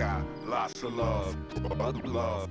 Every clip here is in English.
got lots of love, love.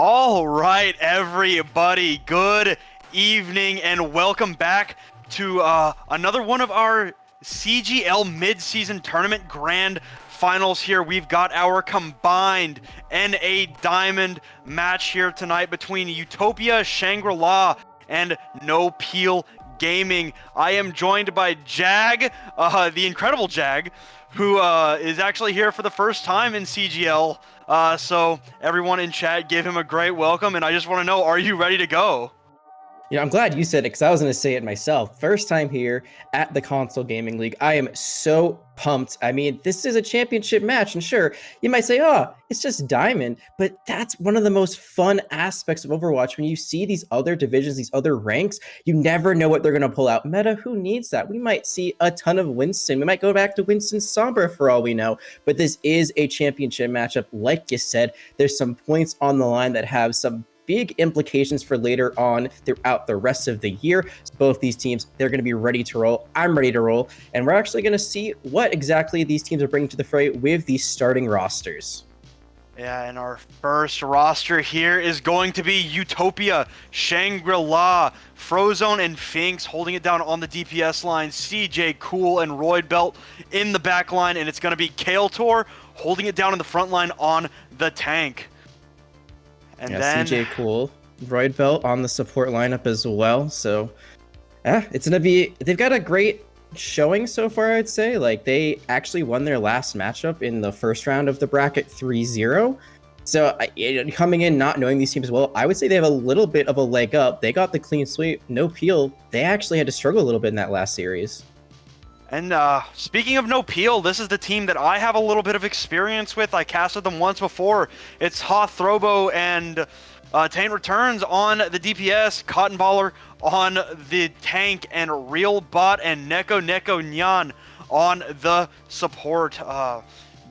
All right, everybody, good evening and welcome back to another one of our CGL mid-season tournament grand finals here. We've got our combined NA Diamond match here tonight between Utopia, Shangri'La, and No Peel Gaming. I am joined by Jag, the incredible Jag, who is actually here for the first time in CGL. So everyone in chat, give him a great welcome, and I just want to know, are you ready to go? I'm glad you said it because I was going to say it myself. First time here at the Console Gaming League. I am so pumped. I mean, this is a championship match, and sure, you might say, oh, it's just Diamond, but that's one of the most fun aspects of Overwatch. When you see these other divisions, these other ranks, you never know what they're going to pull out. Meta, who needs that? We might see a ton of Winston. We might go back to Winston Sombra for all we know, but this is a championship matchup. Like you said, there's some points on the line that have some big implications for later on throughout the rest of the year. So both these teams, they're going to be ready to roll. I'm ready to roll. And we're actually going to see what exactly these teams are bringing to the fray with these starting rosters. Yeah, and our first roster here is going to be Utopia, Shangri-La, Frozone, and Finks holding it down on the DPS line, CJ, Cool, and Roydbelt in the back line, and it's going to be Kael'Tor holding it down in the front line on the tank. And then CJ Cool, Roydbelt on the support lineup as well. So it's gonna be, they've got a great showing so far, I'd say. Like, they actually won their last matchup in the first round of the bracket 3-0. So coming in not knowing these teams well, I would say they have a little bit of a leg up. They got the clean sweep, No Peel. They actually had to struggle a little bit in that last series. And speaking of No Peel, this is the team that I have a little bit of experience with. I casted them once before. It's Hoth, Throbo, and Taint Returns on the DPS, Cotton Baller on the tank, and Real Bot and Neko Nyan on the support.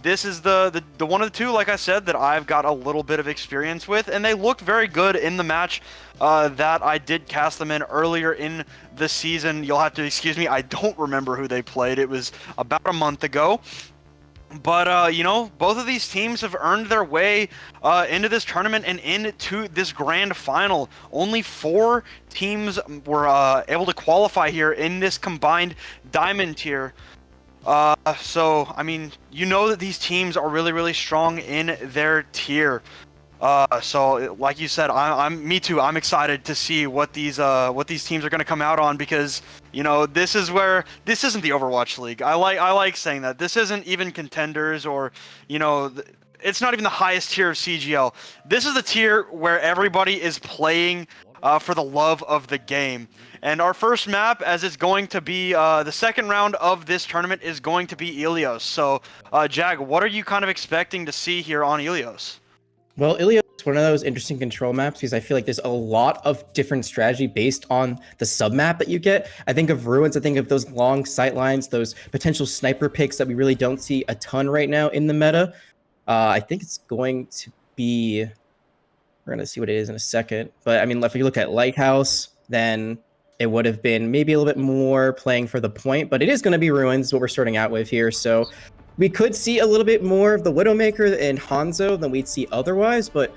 This is the one of the two, like I said, that I've got a little bit of experience with, and they looked very good in the match that I did cast them in earlier in the season. You'll have to excuse me, I don't remember who they played. It was about a month ago. But, you know, both of these teams have earned their way into this tournament and into this grand final. Only 4 teams were able to qualify here in this combined Diamond tier. So, I mean, you know that these teams are really, really strong in their tier. So, like you said, me too. I'm excited to see what these teams are going to come out on, because, you know, this isn't the Overwatch League. I like saying that. This isn't even contenders, or, you know, it's not even the highest tier of CGL. This is the tier where everybody is playing for the love of the game. And our first map, as it's going to be the second round of this tournament, is going to be Ilios. So, Jag, what are you kind of expecting to see here on Ilios? Well, Ilios is one of those interesting control maps because I feel like there's a lot of different strategy based on the sub-map that you get. I think of Ruins, I think of those long sight lines, those potential sniper picks that we really don't see a ton right now in the meta. I think it's going to be, we're going to see what it is in a second. But I mean, if you look at Lighthouse, then it would have been maybe a little bit more playing for the point, but it is going to be Ruins, what we're starting out with here. So we could see a little bit more of the Widowmaker and Hanzo than we'd see otherwise, but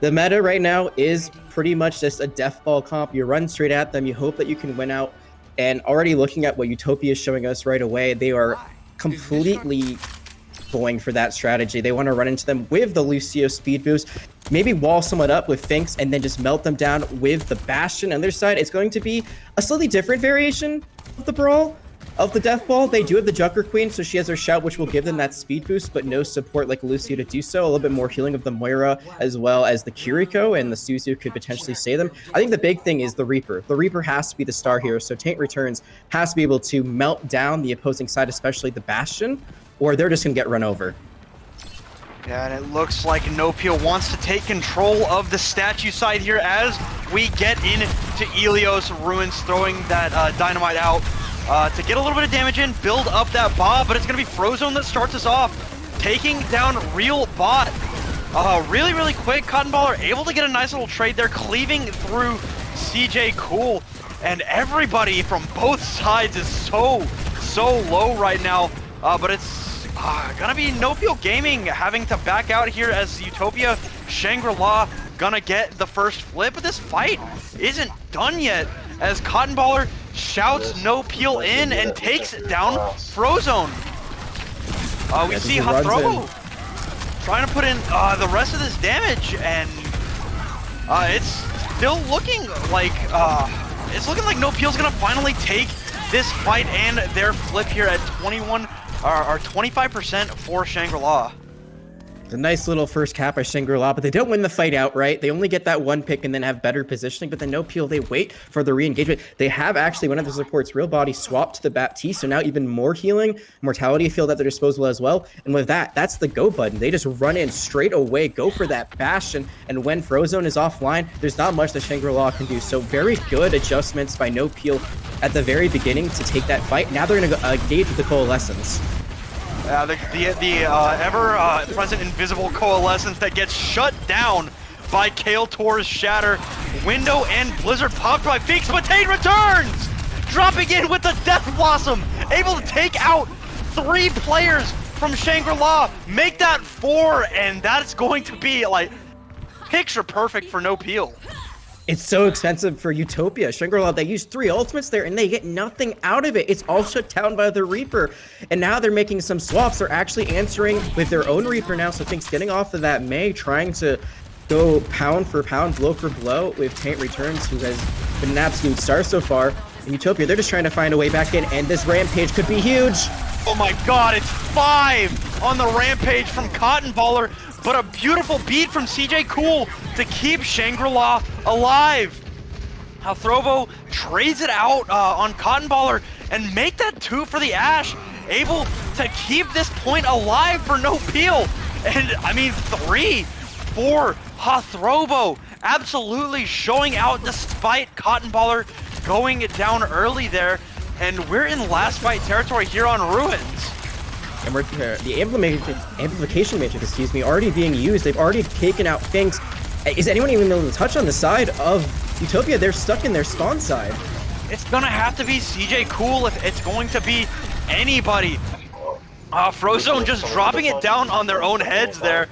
the meta right now is pretty much just a death ball comp. You run straight at them, you hope that you can win out, and already looking at what Utopia is showing us right away, they are completely going for that strategy. They want to run into them with the Lucio speed boost, maybe wall someone up with Finks, and then just melt them down with the Bastion. On their side, it's going to be a slightly different variation of the Brawl, of the Death Ball. They do have the Jucker Queen, so she has her shout, which will give them that speed boost, but no support like Lucio to do so. A little bit more healing of the Moira, as well as the Kiriko, and the Suzu could potentially save them. I think the big thing is the Reaper. The Reaper has to be the star here, so Taint Returns has to be able to melt down the opposing side, especially the Bastion, or they're just going to get run over. Yeah, and it looks like No Peel wants to take control of the statue side here as we get into Ilios. Ruins throwing that dynamite out to get a little bit of damage in, build up that Bob, but it's going to be Frozone that starts us off, taking down Real Bot. Really, really quick. Cotton Baller able to get a nice little trade there, cleaving through CJ Cool, and everybody from both sides is so low right now, but it's gonna be No Peel Gaming having to back out here as Utopia, Shangri-La gonna get the first flip, but this fight isn't done yet as Cotton Baller shouts no peel in and takes down Frozone. We see Hathrobo trying to put in the rest of this damage, and it's still looking like No Peel's gonna finally take this fight and their flip here at 25% for Shangri-La. It's a nice little first cap by Shangri-La, but they don't win the fight outright. They only get that one pick and then have better positioning, but then no peel, they wait for the re-engagement. They have actually, one of the supports, Real Body, swapped to the Baptiste, so now even more healing, Mortality Field at their disposal as well. And with that, that's the go button. They just run in straight away, go for that Bastion, and when Frozone is offline, there's not much that Shangri-La can do. So very good adjustments by no peel at the very beginning to take that fight. Now they're going to engage with the Coalescence. The ever-present invisible Coalescence that gets shut down by Kale Tor's Shatter. Window and Blizzard popped by Finks, but Tate returns! Dropping in with the Death Blossom, able to take out 3 players from Shangri-La, make that 4, and that's going to be, like, picture perfect for no peel. It's so expensive for Utopia. Shangri-La, they use 3 ultimates there, and they get nothing out of it. It's all shut down by the Reaper. And now they're making some swaps. They're actually answering with their own Reaper now, so Fink's getting off of that May, trying to go pound for pound, blow for blow with Taint Returns, who has been an absolute star so far. In Utopia, they're just trying to find a way back in, and this Rampage could be huge. Oh my god, it's 5 on the Rampage from Cotton Baller, but a beautiful beat from CJ Cool to keep Shangri-La alive. Hathrobo trades it out on Cotton Baller and make that 2 for the Ash, able to keep this point alive for no peel. And I mean 3 for Hathrobo, absolutely showing out despite Cotton Baller going down early there. And we're in last fight territory here on Ruins. And we're the amplification matrix, already being used. They've already taken out Finks. Is anyone even able to touch on the side of Utopia? They're stuck in their spawn side. It's gonna have to be CJ Cool if it's going to be anybody. Frozone just dropping it down on their own heads there,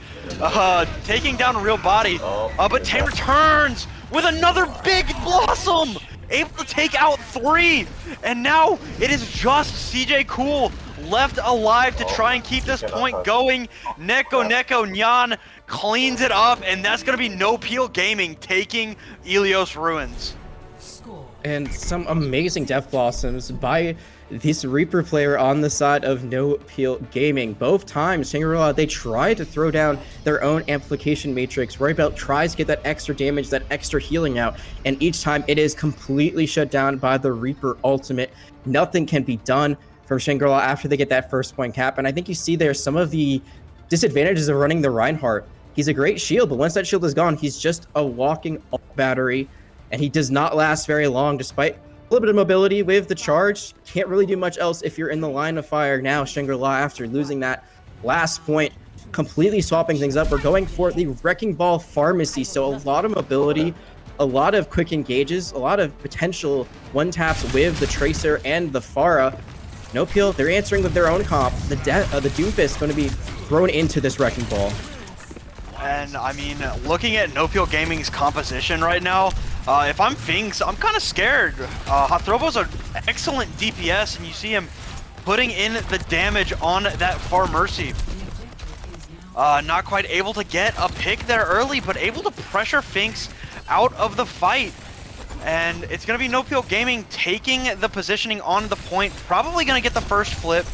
taking down Real Body. But Taint returns with another big Blossom, able to take out 3. And now it is just CJ Cool left alive to try and keep this point going. Neko Nyan cleans it up, and that's going to be No Peel Gaming taking Ilios Ruins. And some amazing Death Blossoms by this Reaper player on the side of No Peel Gaming. Both times, Shangri-La, they try to throw down their own amplification matrix. Roybelt tries to get that extra damage, that extra healing out, and each time it is completely shut down by the Reaper ultimate. Nothing can be done from Shangri-La after they get that first point cap, and I think you see there some of the disadvantages of running the Reinhardt. He's a great shield, but once that shield is gone, he's just a walking battery, and he does not last very long despite a little bit of mobility with the charge. Can't really do much else if you're in the line of fire now. Shangri-La, after losing that last point, completely swapping things up. We're going for the Wrecking Ball Pharmacy, so a lot of mobility, a lot of quick engages, a lot of potential one-taps with the Tracer and the Pharah. No Peel, they're answering with their own comp. The Doomfist is going to be thrown into this Wrecking Ball. And I mean, looking at No Peel Gaming's composition right now, if I'm Finks, I'm kind of scared. Hathrobo's an excellent DPS, and you see him putting in the damage on that Far Mercy. Not quite able to get a pick there early, but able to pressure Finks out of the fight. And it's going to be No Peel Gaming taking the positioning on the point, probably going to get the first flip.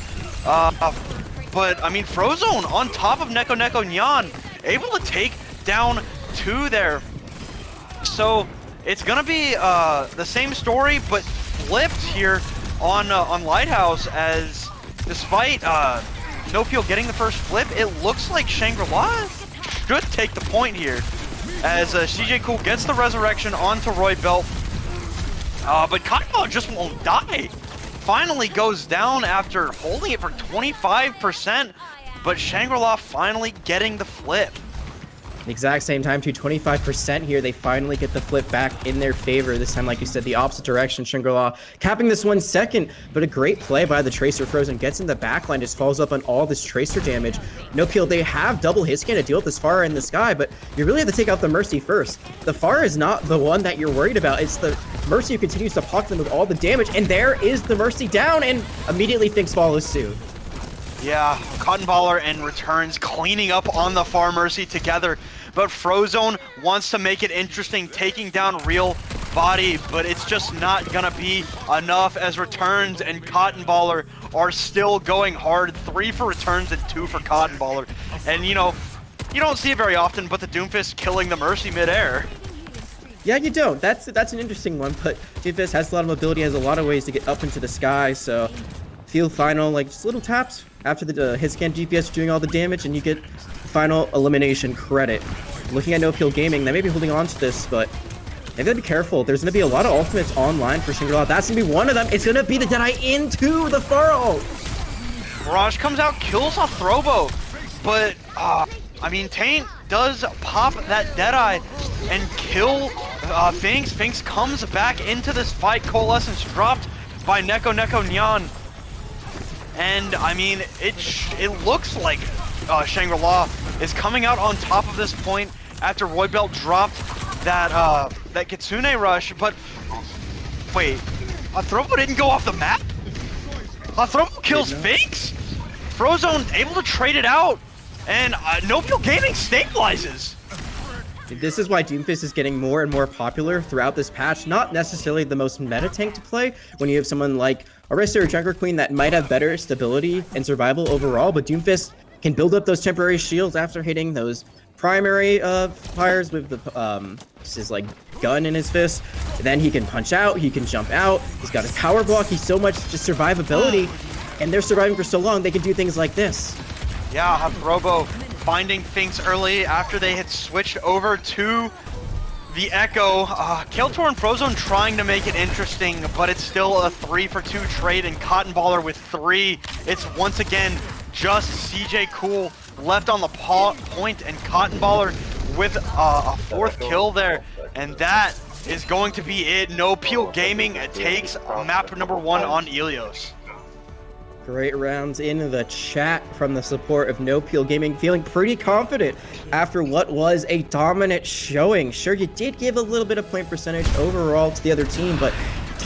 But, I mean, Frozone on top of Neko Nyan, able to take down 2 there. So, it's going to be the same story, but flipped here on Lighthouse, as despite No Peel getting the first flip, it looks like Shangri-La should take the point here, as CJ Cool gets the resurrection onto Roybelt. But Cotton just won't die. Finally goes down after holding it for 25%, but Shangri-La finally getting the flip. Exact same time to 25% here. They finally get the flip back in their favor. This time, like you said, the opposite direction. Shangri'La capping this 1 second, but a great play by the Tracer. Frozen gets in the backline, just falls up on all this Tracer damage. No peel. They have double hit scan to deal with this Pharah in the sky, but you really have to take out the Mercy first. The Pharah is not the one that you're worried about. It's the Mercy who continues to pocket them with all the damage, and there is the Mercy down, and immediately Finks follows suit. Yeah, Cotton Baller and Returns cleaning up on the Far Mercy together, but Frozone wants to make it interesting, taking down Real Body, but it's just not gonna be enough as Returns and Cotton Baller are still going hard. 3 for Returns and 2 for Cotton Baller. And you know, you don't see it very often, but the Doomfist killing the Mercy midair. Yeah, you don't. That's an interesting one, but Doomfist has a lot of mobility, has a lot of ways to get up into the sky, so field final, like just little taps after the hit scan DPS doing all the damage, and you get final elimination credit. Looking at No Peel Gaming, they may be holding on to this, but they've got to be careful. There's going to be a lot of ultimates online for Shangri'La. That's going to be one of them. It's going to be the Deadeye into the Furrow. Mirage comes out, kills a Throbo, but I mean, Taint does pop that Deadeye and kill Finks. Finks comes back into this fight. Coalescence dropped by Neko Nyan. And I mean, it looks like Shangri-La is coming out on top of this point after Roy Belt dropped that Kitsune rush. But wait, a Throbo didn't go off the map? A Throbo kills Finks? Frozone able to trade it out, and No Peel Gaming stabilizes. This is why Doomfist is getting more and more popular throughout this patch. Not necessarily the most meta tank to play when you have someone like Orisa or Junker Queen that might have better stability and survival overall, but Doomfist can build up those temporary shields after hitting those primary fires with the his like gun in his fist. And then he can punch out, he can jump out, he's got a power block, he's so much just survivability, and they're surviving for so long they can do things like this. Yeah, Robo finding Finks early after they had switched over to the Echo. Kael'Tor and Frozone trying to make it interesting, but it's still a 3-for-2 trade, and Cotton Baller with 3. It's once again just CJ Cool left on the point, and Cotton Baller with a 4th kill there, and that is going to be it. No Peel Gaming takes map number 1 on Ilios. Great rounds in the chat from the support of No Peel Gaming, feeling pretty confident after what was a dominant showing. Sure, you did give a little bit of point percentage overall to the other team, but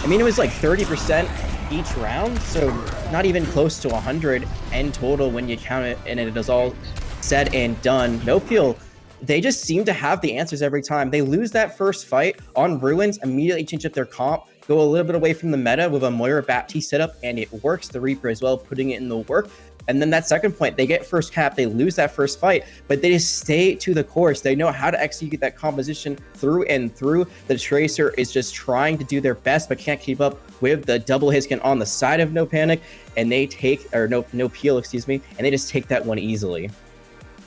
I mean, it was like 30% each round, so not even close to 100 in total when you count it, and it is all said and done. No Peel, they just seem to have the answers every time. They lose that first fight on Ruins, immediately change up their comp, go a little bit away from the meta with a Moira Baptiste setup, and it works. The Reaper as well, putting it in the work. And then that second point, they get first cap, they lose that first fight, but they just stay to the course. They know how to execute that composition through and through. The Tracer is just trying to do their best, but can't keep up with the double hit scan on the side of No Panic, and they take, or No Peel, excuse me, and they just take that one easily.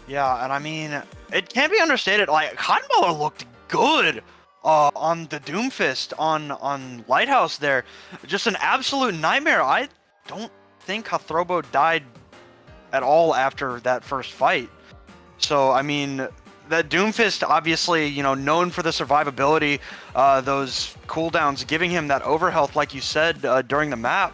Yeah, and I mean, it can't be understated, like, Cotton Baller looked good on the Doomfist on Lighthouse there. Just an absolute nightmare. I don't think Hathrobo died at all after that first fight. So, I mean, that Doomfist, obviously, you know, known for the survivability, those cooldowns, giving him that overhealth, like you said, during the map.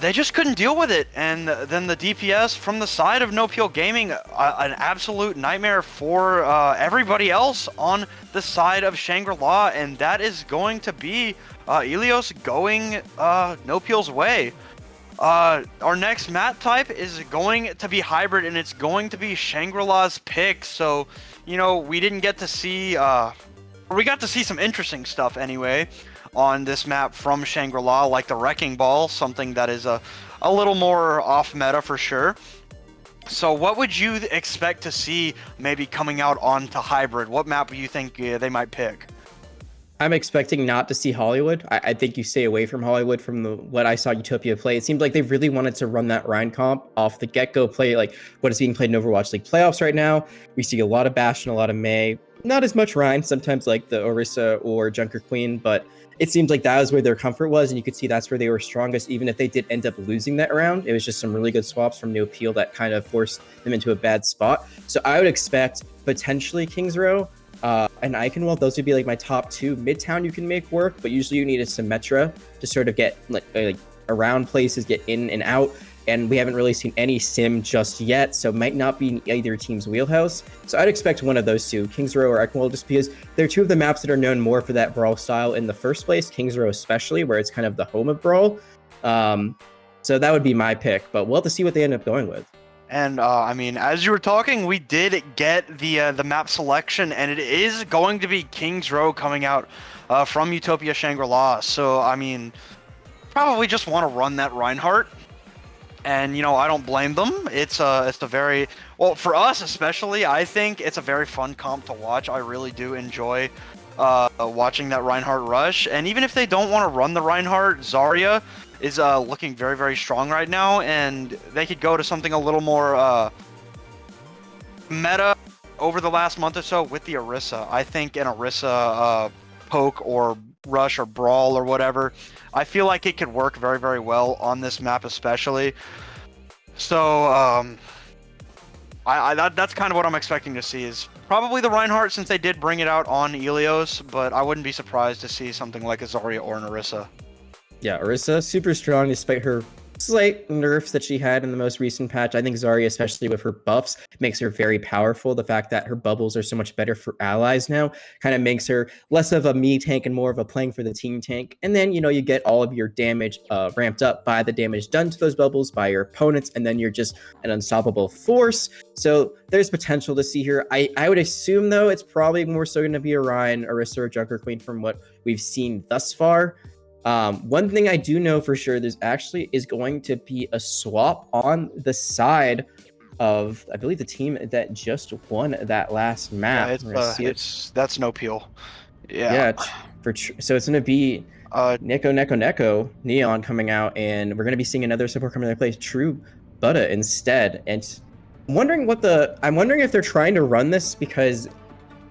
They just couldn't deal with it, and then the DPS from the side of No Peel Gaming, an absolute nightmare for everybody else on the side of Shangri-La, and that is going to be Ilios going No Peel's way. Our next map type is going to be hybrid, and it's going to be Shangri-La's pick. So, you know, we didn't get to see, we got to see some interesting stuff anyway on this map from Shangri-La, like the Wrecking Ball, something that is a little more off meta for sure. So what would you expect to see maybe coming out onto hybrid? What map do you think they might pick? I'm expecting not to see Hollywood. I think you stay away from Hollywood from what I saw Utopia play. It seemed like they really wanted to run that Rhine comp off the get-go, play like what is being played in Overwatch League playoffs right now. We see a lot of Bastion, a lot of Mei. not as much Rhine, sometimes like the Orisa or Junker Queen, but it seems like that was where their comfort was, and you could see that's where they were strongest, even if they did end up losing that round. It was just some really good swaps from No Peel that kind of forced them into a bad spot. So I would expect potentially Kings Row and Iconwell, those would be like my top two. Midtown you can make work, but usually you need a Symmetra to sort of get like around places, get in and out. And we haven't really seen any sim just yet, so it might not be in either team's wheelhouse. So I'd expect one of those two, Kings Row or Equinwell, just because they're two of the maps that are known more for that Brawl style in the first place, Kings Row especially, where it's kind of the home of Brawl. So that would be my pick, but we'll have to see what they end up going with. And I mean, as you were talking, we did get the map selection, and it is going to be Kings Row coming out from Utopia Shangri'La. So I mean, probably just want to run that Reinhardt. And, you know, I don't blame them. It's a very, well, for us especially, I think it's a very fun comp to watch. I really do enjoy watching that Reinhardt rush. And even if they don't want to run the Reinhardt, Zarya is looking very, very strong right now. And they could go to something a little more meta over the last month or so with the Orisa. I think an Orisa poke or rush or brawl or whatever, I feel like it could work very, very well on this map especially. So that's kind of what I'm expecting to see, is probably the Reinhardt, since they did bring it out on Ilios, but I wouldn't be surprised to see something like a Zarya or an Orisa. Yeah, Orisa, super strong despite her slight nerfs that she had in the most recent patch. I think Zarya, especially with her buffs, makes her very powerful. The fact that her bubbles are so much better for allies now kind of makes her less of a me tank and more of a playing for the team tank. And then, you know, you get all of your damage ramped up by the damage done to those bubbles by your opponents, and then you're just an unstoppable force. So there's potential to see here. I would assume, though, it's probably more so going to be a Ryan, Orisa, or Junker Queen from what we've seen thus far. One thing I do know for sure, there's actually is going to be a swap on the side of, I believe, the team that just won that last map. Yeah, that's No Peel. Yeah. So it's going to be Neko Neon coming out, and we're going to be seeing another support coming into play, True Buddha instead. And I'm wondering if they're trying to run this because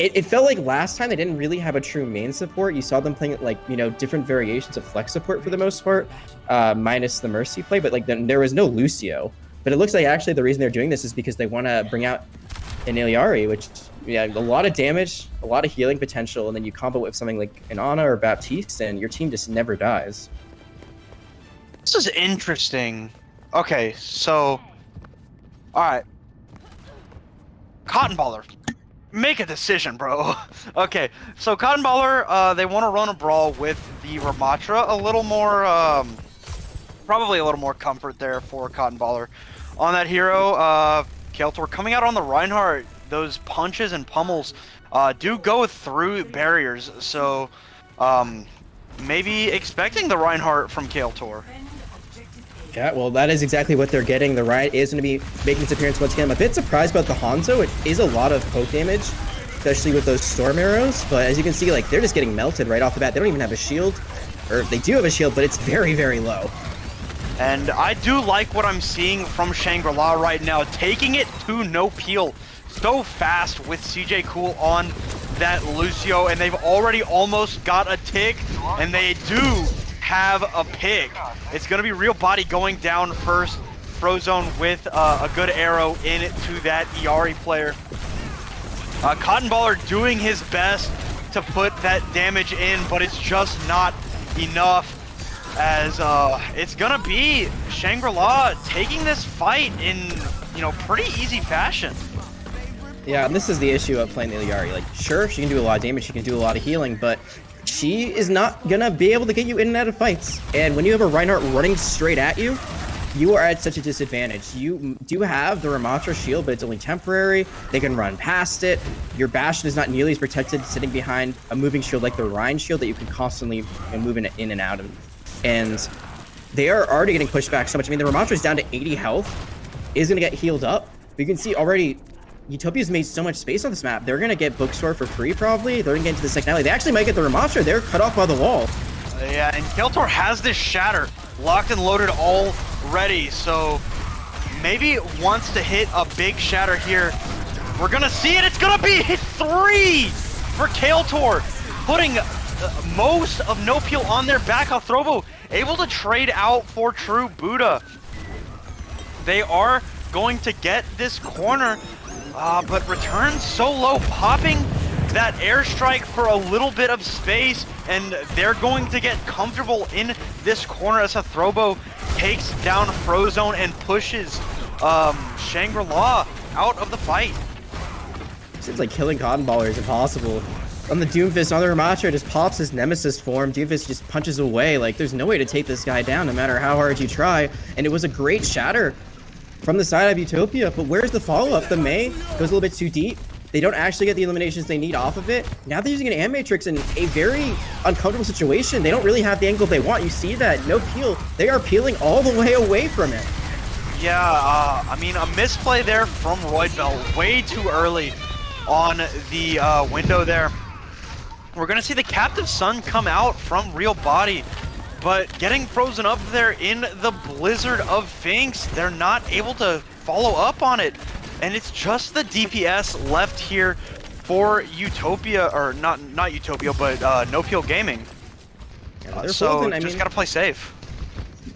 it felt like last time they didn't really have a true main support. You saw them playing like, you know, different variations of flex support for the most part, minus the Mercy play, but like there was no Lucio. But it looks like actually the reason they're doing this is because they want to bring out an Iliari, which, yeah, a lot of damage, a lot of healing potential, and then you combo it with something like an Ana or Baptiste, and your team just never dies. This is interesting. Okay, so, all right. Cotton Baller. Make a decision, bro. Okay, so Cotton Baller, they want to run a brawl with the Ramatra. A little more, probably a little more comfort there for Cotton Baller. On that hero, Kael'thor coming out on the Reinhardt, those punches and pummels do go through barriers. So, maybe expecting the Reinhardt from Kael'thor. Yeah, well, that is exactly what they're getting. The Riot is going to be making its appearance once again. I'm a bit surprised about the Hanzo. It is a lot of poke damage, especially with those storm arrows. But as you can see, like, they're just getting melted right off the bat. They don't even have a shield. Or they do have a shield, but it's very, very low. And I do like what I'm seeing from Shangri-La right now, taking it to No Peel so fast with CJ Cool on that Lucio, and they've already almost got a tick, and they do have a pick. It's going to be Real Body going down first. Frozone with a good arrow into that Iari player. Cotton Baller doing his best to put that damage in, but it's just not enough, as it's going to be Shangri-La taking this fight in, you know, pretty easy fashion. Yeah, and this is the issue of playing the Iari. Like, sure, she can do a lot of damage, she can do a lot of healing, but she is not gonna be able to get you in and out of fights. And when you have a Reinhardt running straight at you, you are at such a disadvantage. You do have the Ramatra shield, but it's only temporary. They can run past it. Your Bastion is not nearly as protected sitting behind a moving shield like the Rhine shield that you can constantly move in and out of. And they are already getting pushed back so much. I mean, the Ramatra is down to 80 health, is gonna get healed up. But you can see already, Utopia's made so much space on this map. They're going to get Bookstore for free, probably. They're going to get into the second alley. They actually might get the Ramatra. They're cut off by the wall. Yeah, and Kael'thor has this Shatter locked and loaded already, so maybe wants to hit a big Shatter here We're gonna see it. It's gonna be 3 for Kael'Tor, putting most of No Peel on their back. Throbo able to trade out for True Buddha. They are going to get this corner, but Returns so low, popping that airstrike for a little bit of space, and they're going to get comfortable in this corner as Throbo takes down Frozone and pushes Shangri'La out of the fight. Seems like killing Cotton Baller is impossible. On the Doomfist, on the Ramattra, just pops his Nemesis form. Doomfist just punches away. Like, there's no way to take this guy down, no matter how hard you try. And it was a great shatter from the side of Utopia. But where's the follow-up? The Mei goes a little bit too deep. They don't actually get the eliminations they need off of it. Now they're using an Animatrix in a very uncomfortable situation. They don't really have the angle they want. You see that? No peel. They are peeling all the way away from it. Yeah, I mean, a misplay there from Roidbell way too early on the window there. We're going to see the Captive Sun come out from Real Body, but getting frozen up there in the Blizzard of Finks, they're not able to follow up on it. And it's just the DPS left here for Utopia, or not Utopia, but No Peel Gaming. So holding, I just mean, gotta play safe.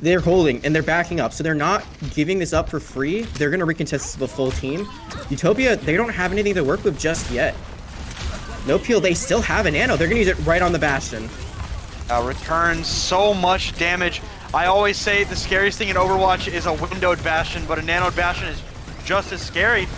They're holding and they're backing up, so they're not giving this up for free. They're gonna recontest this with a full team. Utopia, they don't have anything to work with just yet. No Peel, they still have a nano. They're gonna use it right on the Bastion. Returns so much damage. I always say the scariest thing in Overwatch is a windowed Bastion, but a nanoed Bastion is just as scary.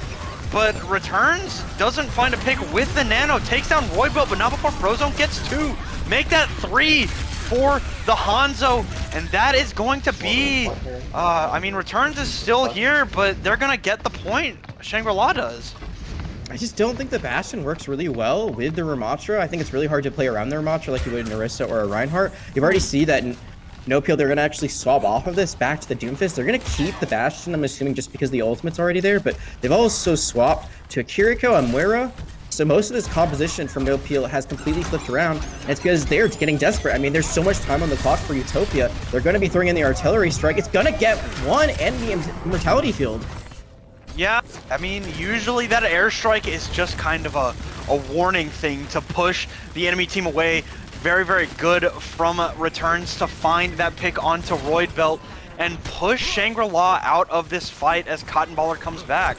But Returns doesn't find a pick with the nano, takes down Roidbell, but not before Frozone gets 2. Make that 3 for the Hanzo, and that is going to be, I mean, Returns is still here, but they're gonna get the point. Shangri-La does. I just don't think the Bastion works really well with the Ramattra. I think it's really hard to play around the Ramattra like you would in Orisa or a Reinhardt. You've already see that in No Peel, they're going to actually swap off of this back to the Doomfist. They're going to keep the Bastion, I'm assuming, just because the ultimate's already there, but they've also swapped to a Kiriko and Moira. So most of this composition from No Peel has completely flipped around, and it's because they're getting desperate. I mean, there's so much time on the clock for Utopia. They're going to be throwing in the artillery strike. It's going to get one and the Immortality Field. Yeah, I mean, usually that airstrike is just kind of a warning thing to push the enemy team away. Very, very good from Returns to find that pick onto Roidbelt and push Shangri-La out of this fight as Cotton Baller comes back.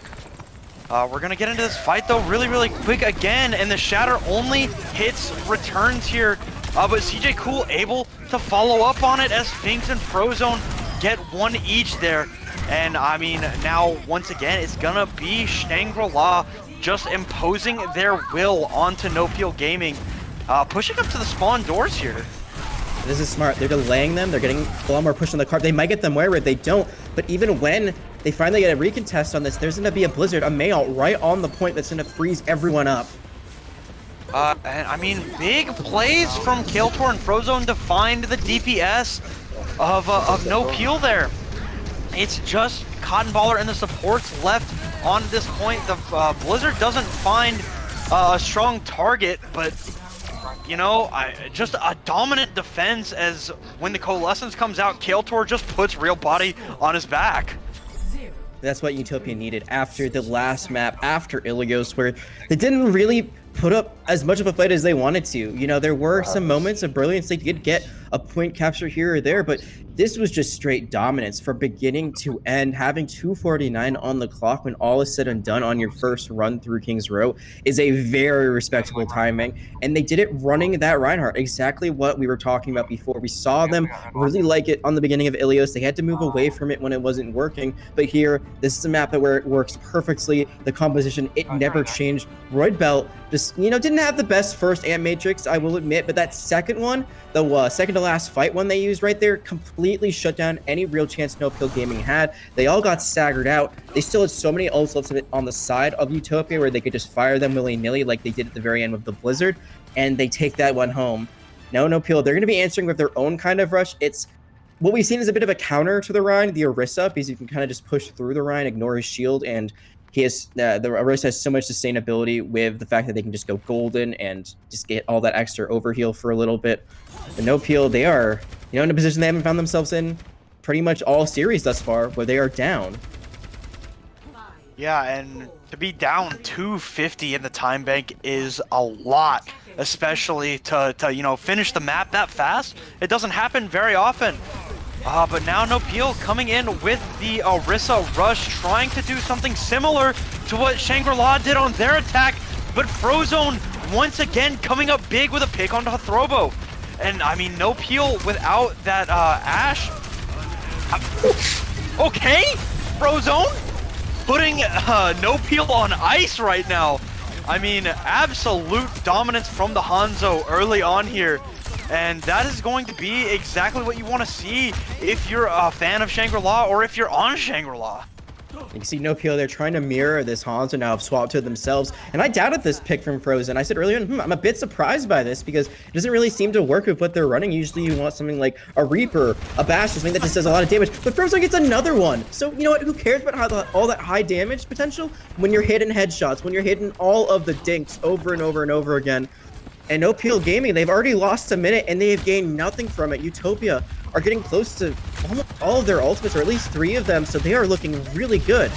We're going to get into this fight, though, really, really quick again, and the Shatter only hits Returns here, but CJ Cool able to follow up on it as Finks and Frozone get 1 each there. And, I mean, now, once again, it's going to be Shangri-La just imposing their will onto No Peel Gaming, pushing up to the spawn doors here. This is smart. They're delaying them. They're getting a lot more push on the card. They might get them where they don't. But even when they finally get a recontest on this, there's going to be a Blizzard, a Mayalt right on the point that's going to freeze everyone up. And I mean, big plays from Kael'Tor and Frozone to find the DPS of No Peel there. It's just Cotton Baller and the supports left on this point. The Blizzard doesn't find a strong target, but you know, just a dominant defense as when the Coalescence comes out, Kael'Tor just puts Real Body on his back. That's what Utopia needed after the last map, after Ilios, where they didn't really put up as much of a fight as they wanted to. You know, there were some moments of brilliance. They did get a point capture here or there, but this was just straight dominance from beginning to end. Having 2:49 on the clock when all is said and done on your first run through King's Row is a very respectable timing. And they did it running that Reinhardt, exactly what we were talking about before. We saw them really like it on the beginning of Ilios. They had to move away from it when it wasn't working. But here, this is a map where it works perfectly. The composition, it never changed. Roidbelt just, you know, didn't have the best first Ant Matrix, I will admit, but that second one, the second to last fight one they used right there, completely shut down any real chance No Peel Gaming had. They all got staggered out. They still had so many ults left on the side of Utopia where they could just fire them willy-nilly like they did at the very end with the Blizzard, and they take that one home. Now No Peel, they're going to be answering with their own kind of rush. It's what we've seen is a bit of a counter to the Rhine, the Orisa, because you can kind of just push through the Rhine, ignore his shield, and he has the Orisa has so much sustainability with the fact that they can just go golden and just get all that extra overheal for a little bit. But No Peel, they are, you know, in a position they haven't found themselves in pretty much all series thus far, where they are down. Yeah, and to be down 250 in the time bank is a lot, especially to you know, finish the map that fast. It doesn't happen very often. But now No Peel coming in with the Orisa Rush, trying to do something similar to what Shangri-La did on their attack, but Frozone once again coming up big with a pick onto Hathrobo. And I mean, No Peel without that Ash. Okay, Frozone putting No Peel on ice right now. I mean, absolute dominance from the Hanzo early on here. And that is going to be exactly what you want to see if you're a fan of Shangri-La or if you're on Shangri-La. You can see No Peel, they're trying to mirror this Hanzo now have swapped to themselves. And I doubted this pick from Frozen. I said earlier, I'm a bit surprised by this because it doesn't really seem to work with what they're running. Usually you want something like a Reaper, a Bash, something that just does a lot of damage. But Frozen gets another one. So you know what? Who cares about all that high damage potential when you're hitting headshots, when you're hitting all of the dinks over and over and over again. And No Peel Gaming, they've already lost a minute and they have gained nothing from it. Utopia are getting close to almost all of their ultimates, or at least 3 of them, so they are looking really good.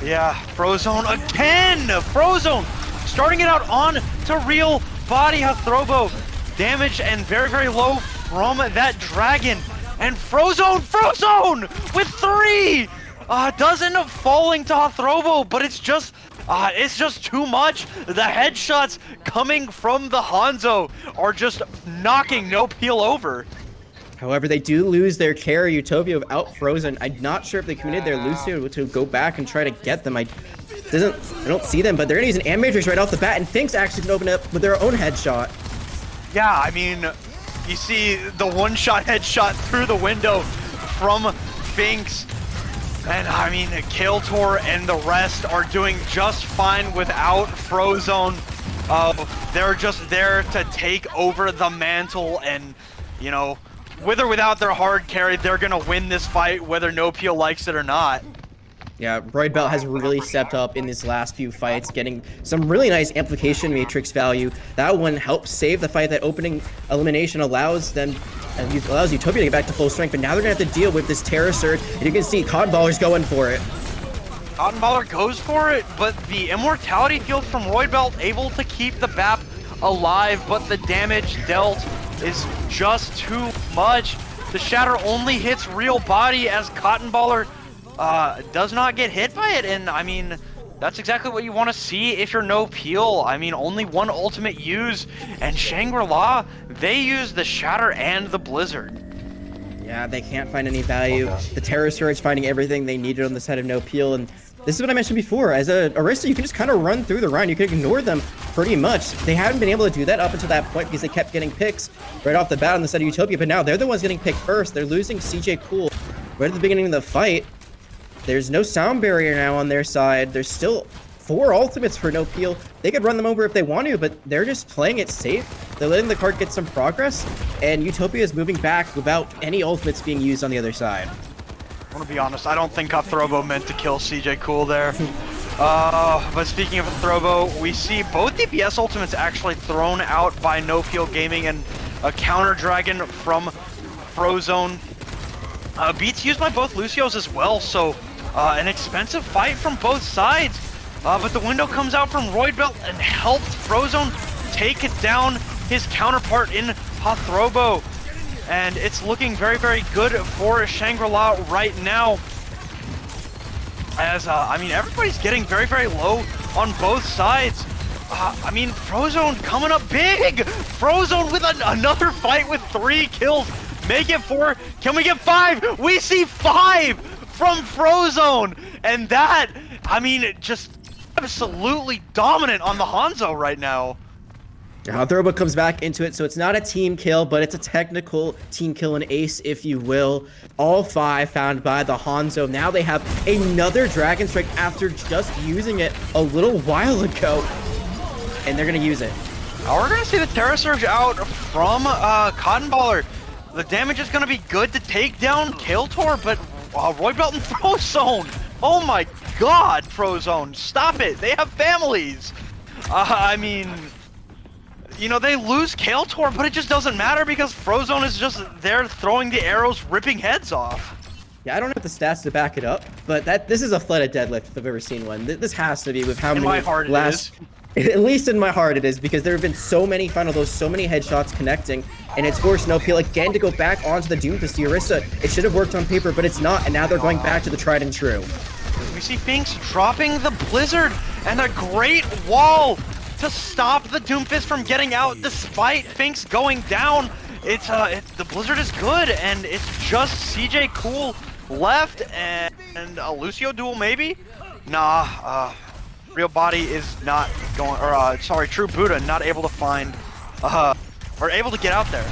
Yeah, Frozone again! Frozone starting it out on to real body Hathrobo. Damage and very, very low from that dragon. And Frozone with 3! Does end up falling to Hathrobo, but it's just too much. The headshots coming from the Hanzo are just knocking No Peel over. However, they do lose their carry, Utopia, without Frozen. I'm not sure if they committed their Lucio to go back and try to get them. I don't see them, but they're gonna use an Matrix right off the bat, and Finks actually can open up with their own headshot. Yeah, I mean, you see the one-shot headshot through the window from Finks. And I mean, Kael'Tor and the rest are doing just fine without Frozone. They're just there to take over the mantle, and you know, with or without their hard carry, they're gonna win this fight whether No Peel likes it or not. Yeah, Belt has really stepped up in these last few fights, getting some really nice amplification matrix value. That one helps save the fight. That opening elimination allows Utopia to get back to full strength, but now they're gonna have to deal with this Terror Surge, and you can see Cotton Baller's going for it. Cotton Baller goes for it, but the immortality field from Belt able to keep the BAP alive, but the damage dealt is just too much. The Shatter only hits real body as Cotton Baller does not get hit by it, and I mean, that's exactly what you want to see if you're No Peel. I mean, only one ultimate use, and Shangri-La, they use the Shatter and the Blizzard. Yeah, they can't find any value. The Terror Surge finding everything they needed on the side of No Peel, and this is what I mentioned before. As a Orisa, you can just kind of run through the round. You can ignore them pretty much. They haven't been able to do that up until that point because they kept getting picks right off the bat on the side of Utopia, but now they're the ones getting picked first. They're losing CJ Cool right at the beginning of the fight. There's no sound barrier now on their side. There's still 4 ultimates for No Peel. They could run them over if they want to, but they're just playing it safe. They're letting the card get some progress, and Utopia is moving back without any ultimates being used on the other side. I want to be honest, I don't think Hathrobo meant to kill CJ Cool there. But speaking of Hathrobo, we see both DPS ultimates actually thrown out by No Peel Gaming, and a counter dragon from Frozone. Beats used by both Lucios as well, so an expensive fight from both sides. But the window comes out from Belt and helps Frozone take it down his counterpart in Hathrobo. And it's looking very, very good for Shangri-La right now. As, I mean, everybody's getting very, very low on both sides. I mean, Frozone coming up big! Frozone with another fight with 3 kills. Make it 4. Can we get 5? We see 5 from Frozone! And that, I mean, just absolutely dominant on the Hanzo right now. Hathrobo comes back into it, so it's not a team kill, but it's a technical team kill, an ace, if you will. All 5 found by the Hanzo. Now they have another Dragon Strike after just using it a little while ago, and they're gonna use it. We're gonna see the Terra Surge out from Cotton Baller. The damage is gonna be good to take down Kael'Tor, but Belt and Frozone. Oh my God, Frozone, stop it! They have families. I mean, you know, they lose Kael'Tor, but it just doesn't matter because Frozone is just there throwing the arrows, ripping heads off. Yeah, I don't have the stats to back it up, but this is a flooded deadlift if I've ever seen one. This has to be with how many my heart it is. At least in my heart it is, because there have been so many final those, so many headshots connecting, and it's forced No Peel again to go back onto the Doomfist Orisa. It should have worked on paper, but it's not, and now they're going back to the tried and true. We see Finks dropping the Blizzard and a great wall to stop the Doomfist from getting out despite Finks going down. The Blizzard is good, and it's just CJ Cool left and a Lucio duel maybe? Nah, Real Body is not going, or sorry, True Buddha not able to find, or able to get out there.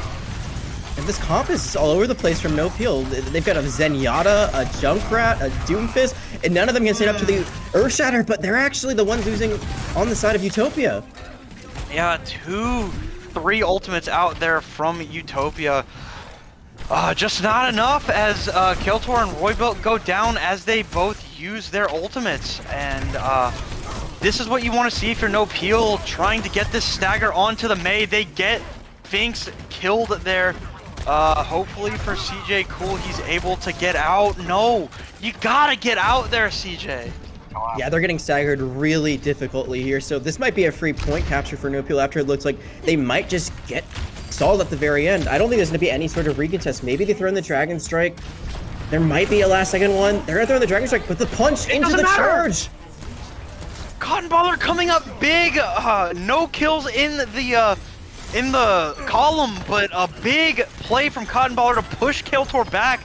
And this comp is all over the place from No Peel. They've got a Zenyatta, a Junkrat, a Doomfist, and none of them can stand up to the Earthshatter, but they're actually the ones losing on the side of Utopia. Yeah, 2-3 ultimates out there from Utopia. Just not enough as Kiltor and Roybuilt go down as they both use their ultimates. And this is what you want to see if you're No Peel, trying to get this stagger onto the Mei. They get Finks killed there. Hopefully for CJ Cool, he's able to get out. No, you gotta get out there, CJ. Yeah, they're getting staggered really difficultly here, so this might be a free point capture for No Peel after it looks like they might just get stalled at the very end. I don't think there's going to be any sort of recontest. Maybe they throw in the Dragon Strike. There might be a last second one. They're going to throw in the Dragon Strike, but the punch into the charge. Cotton Baller coming up big. No kills in the column, but a big play from Cotton Baller to push Kiltor back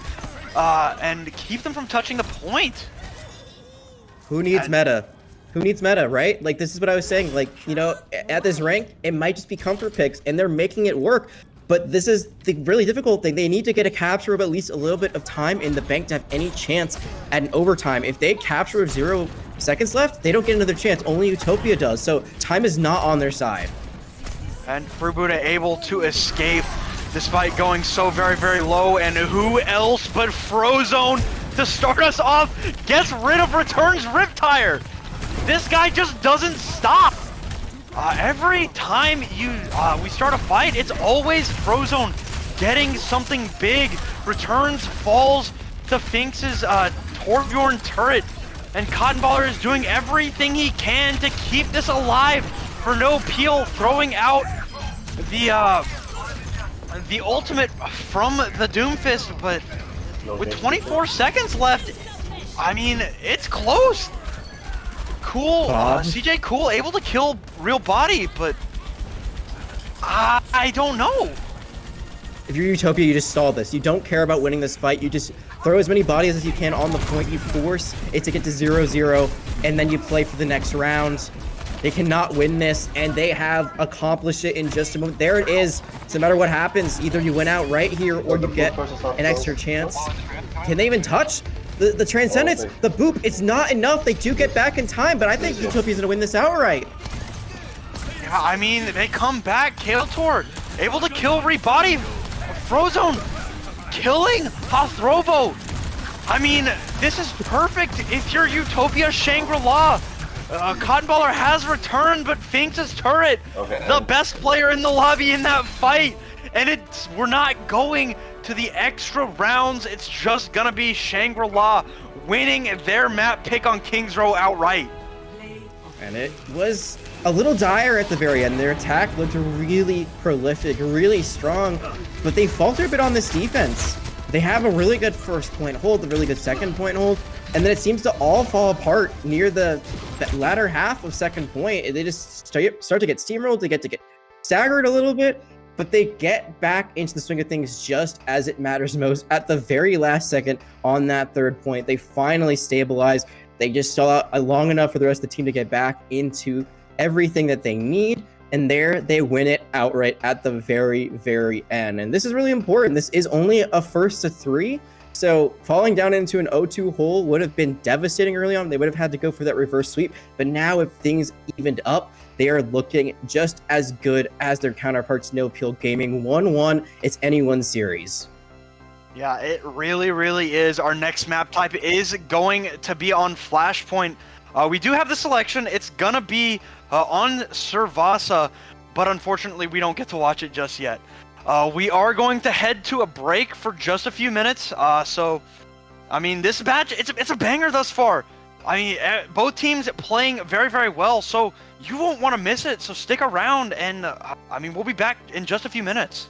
and keep them from touching the point. Who needs meta? Who needs meta, right? Like, this is what I was saying. Like, you know, at this rank, it might just be comfort picks, and they're making it work. But this is the really difficult thing. They need to get a capture of at least a little bit of time in the bank to have any chance at an overtime. If they capture with 0 seconds left, they don't get another chance. Only Utopia does. So time is not on their side. And Furubuda able to escape despite going so very, very low. And who else but Frozone to start us off gets rid of Return's Riptire. This guy just doesn't stop. Every time we start a fight, it's always Frozone getting something big. Returns falls to Finks's Torbjorn turret, and Cotton Baller is doing everything he can to keep this alive for No Peel, throwing out the ultimate from the Doomfist, but with 24 seconds left, I mean, it's close. Cool, CJ Cool able to kill Real Body, but I don't know. If you're Utopia, you just stall this. You don't care about winning this fight. You just throw as many bodies as you can on the point. You force it to get to 0-0, and then you play for the next round. They cannot win this, and they have accomplished it in just a moment. There it is. So no matter what happens, either you win out right here, or you get an extra chance. Can they even touch? The Transcendence, the boop, it's not enough. They do get back in time, but I think Utopia's gonna win this outright. Yeah, I mean, they come back. Kael'Tor able to kill Rebody. Frozone killing Hathrobo. I mean, this is perfect if you're Utopia Shangri'La. Cotton Baller has returned, but Finks' turret, the best player in the lobby in that fight. And we're not going to the extra rounds. It's just gonna be Shangri-La winning their map pick on King's Row outright. And it was a little dire at the very end. Their attack looked really prolific, really strong, but they falter a bit on this defense. They have a really good first point hold, a really good second point hold, and then it seems to all fall apart near the latter half of second point. They just start to get steamrolled, they get staggered a little bit, but they get back into the swing of things just as it matters most at the very last second on that third point. They finally stabilize. They just stall out long enough for the rest of the team to get back into everything that they need. And there they win it outright at the very, very end. And this is really important. This is only a first to 3. So falling down into an 0-2 hole would have been devastating early on. They would have had to go for that reverse sweep. But now if things evened up, they are looking just as good as their counterparts No Peel Gaming. 1-1, it's anyone's series. Yeah, it really, really is. Our next map type is going to be on Flashpoint. We do have the selection. It's going to be on Servasa, but unfortunately we don't get to watch it just yet. We are going to head to a break for just a few minutes, so I mean, this match, it's a banger thus far. I mean, both teams playing very, very well, so you won't want to miss it. So stick around, and I mean, we'll be back in just a few minutes.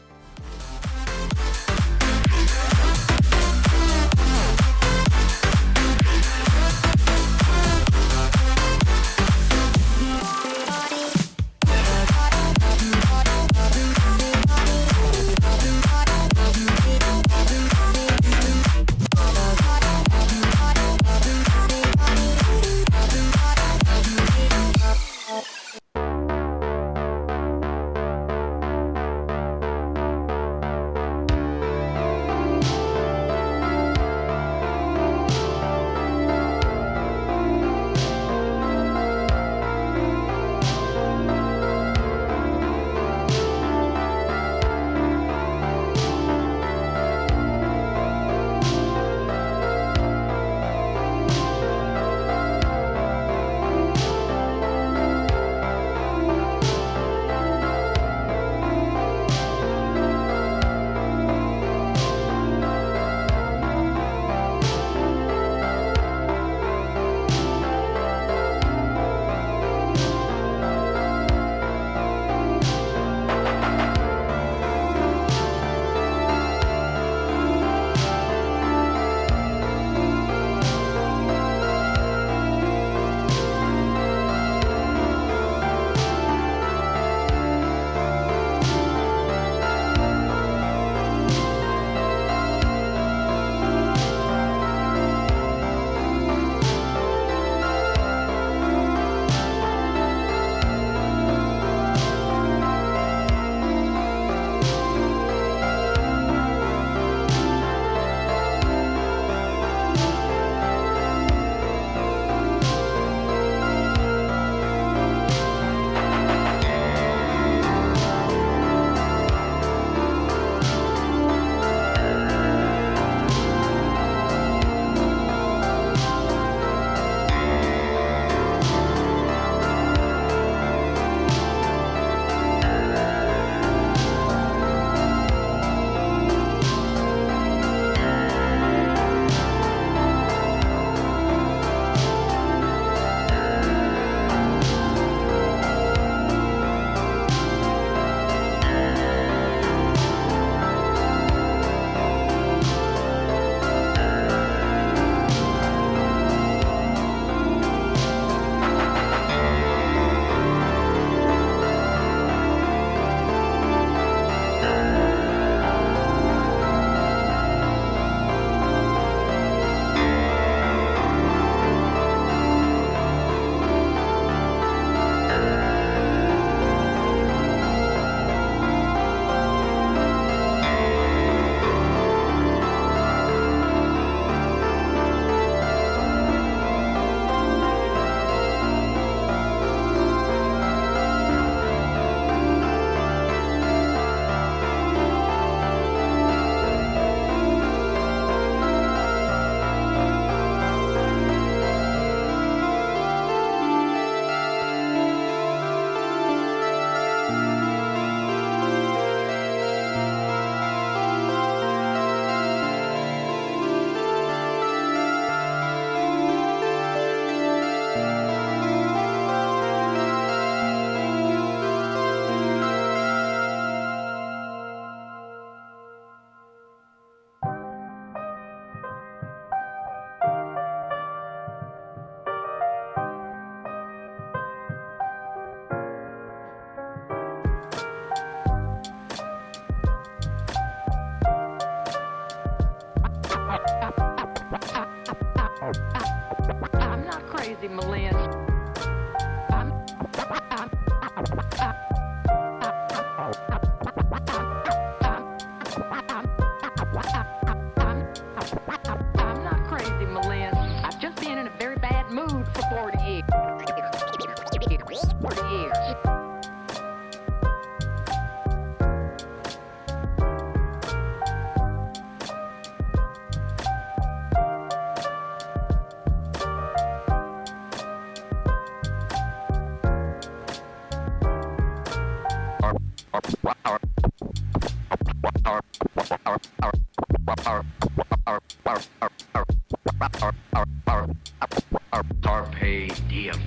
diem.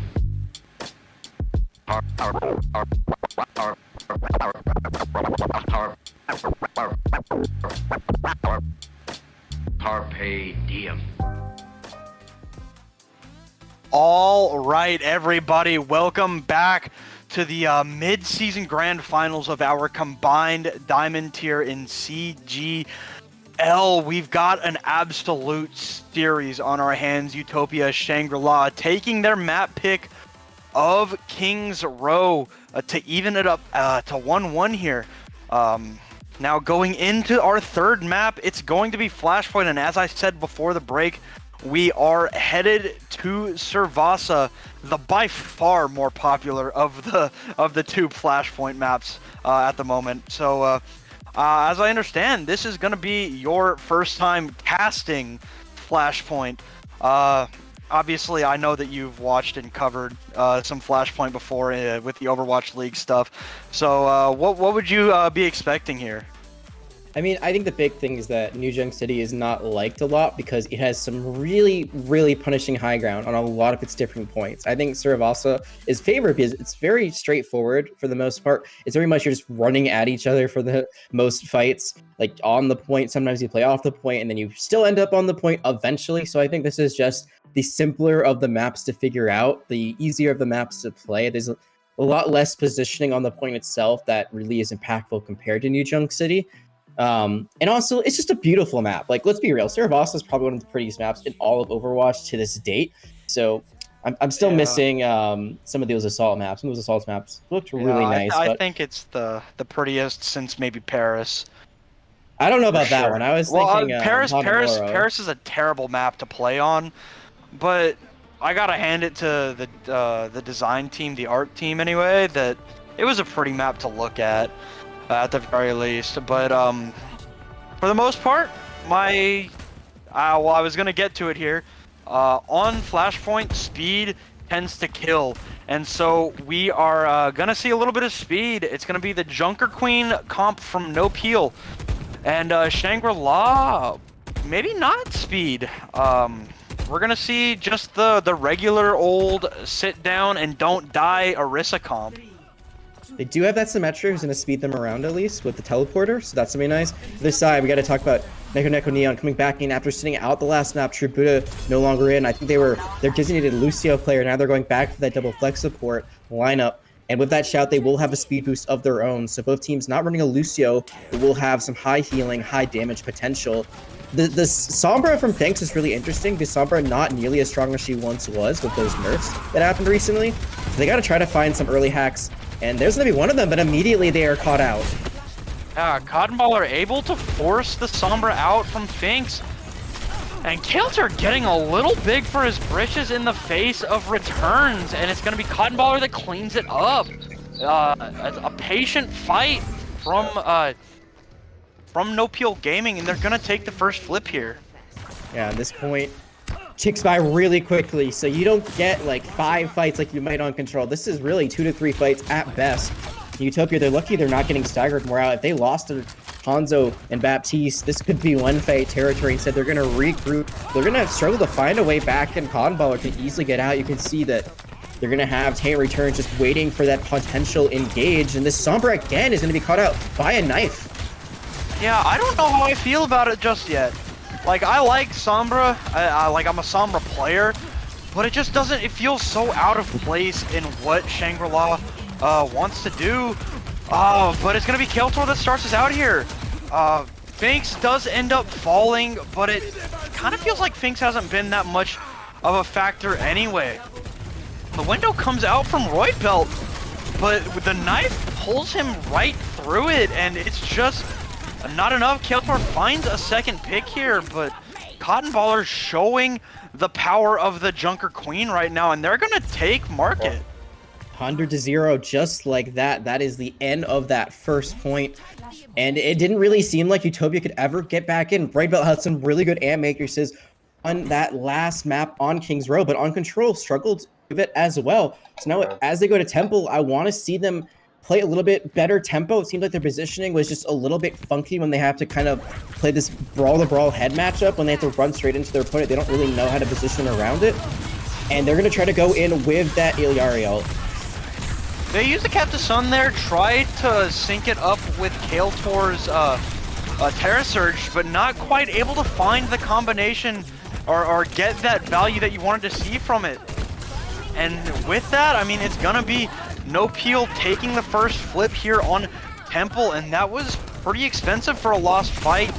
Carpe diem. All right, everybody, welcome back to the mid-season grand finals of our combined diamond tier in CGL. We've got an absolute series on our hands. Utopia, Shangri'La taking their map pick of King's Row to even it up to 1-1 here. Now going into our third map, it's going to be Flashpoint, and as I said before the break, we are headed to Servasa, the by far more popular of the two Flashpoint maps at the moment. So as I understand, this is going to be your first time casting Flashpoint. Obviously, I know that you've watched and covered some Flashpoint before with the Overwatch League stuff. So what would you be expecting here? I mean, I think the big thing is that New Junk City is not liked a lot because it has some really, really punishing high ground on a lot of its different points. I think Servasa is favored because it's very straightforward for the most part. It's very much you're just running at each other for the most fights, like on the point. Sometimes you play off the point and then you still end up on the point eventually. So I think this is just the simpler of the maps to figure out, the easier of the maps to play. There's a lot less positioning on the point itself that really is impactful compared to New Junk City. And also, it's just a beautiful map. Like, let's be real, Servasa is probably one of the prettiest maps in all of Overwatch to this date. So I'm still missing some of those assault maps. Some of those assault maps looked really nice. I think it's the prettiest since maybe Paris. I don't know about that one. I was thinking Paris is a terrible map to play on, but I gotta hand it to the design team, the art team anyway, that it was a pretty map to look at the very least. But for the most part, I was gonna get to it here. On Flashpoint, speed tends to kill, and so we are gonna see a little bit of speed. It's gonna be the Junker Queen comp from No Peel, and Shangri-La, maybe not speed. We're gonna see just the regular old sit down and don't die Orisa comp. They do have that Symmetra who's going to speed them around at least with the teleporter, so that's something nice. For this side, we got to talk about Neko Neon coming back in after sitting out the last map. True Buddha no longer in. I think their designated Lucio player. Now they're going back for that double flex support lineup. And with that shout, they will have a speed boost of their own. So both teams not running a Lucio, but will have some high healing, high damage potential. The Sombra from Thanks is really interesting because Sombra not nearly as strong as she once was with those nerfs that happened recently. So they got to try to find some early hacks. And there's going to be one of them, but immediately they are caught out. Cotton Ball are able to force the Sombra out from Finks. And Kilter getting a little big for his britches in the face of returns. And it's going to be Cotton Baller that cleans it up. A patient fight from No Peel Gaming, and they're going to take the first flip here. Yeah, at this point, ticks by really quickly, so you don't get like 5 fights like you might on Control. This is really 2 to 3 fights at best. Utopia, they're lucky they're not getting staggered more out. If they lost to Hanzo and Baptiste, this could be one fight territory. Instead, they're going to regroup. They're going to struggle to find a way back, and Cotton Baller can easily get out. You can see that they're going to have Taint Return just waiting for that potential engage, and this Sombra again is going to be caught out by a knife. Yeah, I don't know how I feel about it just yet. Like, I like Sombra, I'm a Sombra player, but it just doesn't, it feels so out of place in what Shangri-La wants to do. But it's going to be Keltor that starts us out here. Finks does end up falling, but it kind of feels like Finks hasn't been that much of a factor anyway. The window comes out from Roy Belt, but the knife pulls him right through it, and it's just not enough. Keltor finds a second pick here, but Cotton Baller showing the power of the Junker Queen right now, and they're going to take Market. 100-0, just like that. That is the end of that first point. And it didn't really seem like Utopia could ever get back in. Bright Belt had some really good amp matrices on that last map on King's Row, but on Control struggled with it as well. So now as they go to Temple, I want to see them play a little bit better tempo. It seemed like their positioning was just a little bit funky when they have to kind of play this brawl-to-brawl head matchup. When they have to run straight into their opponent, they don't really know how to position around it. And they're going to try to go in with that Iliari ult. They used the Captain Sun there, tried to sync it up with Kael'Tor's Terra Surge, but not quite able to find the combination or get that value that you wanted to see from it. And with that, I mean, it's gonna be No Peel taking the first flip here on Temple, and that was pretty expensive for a lost fight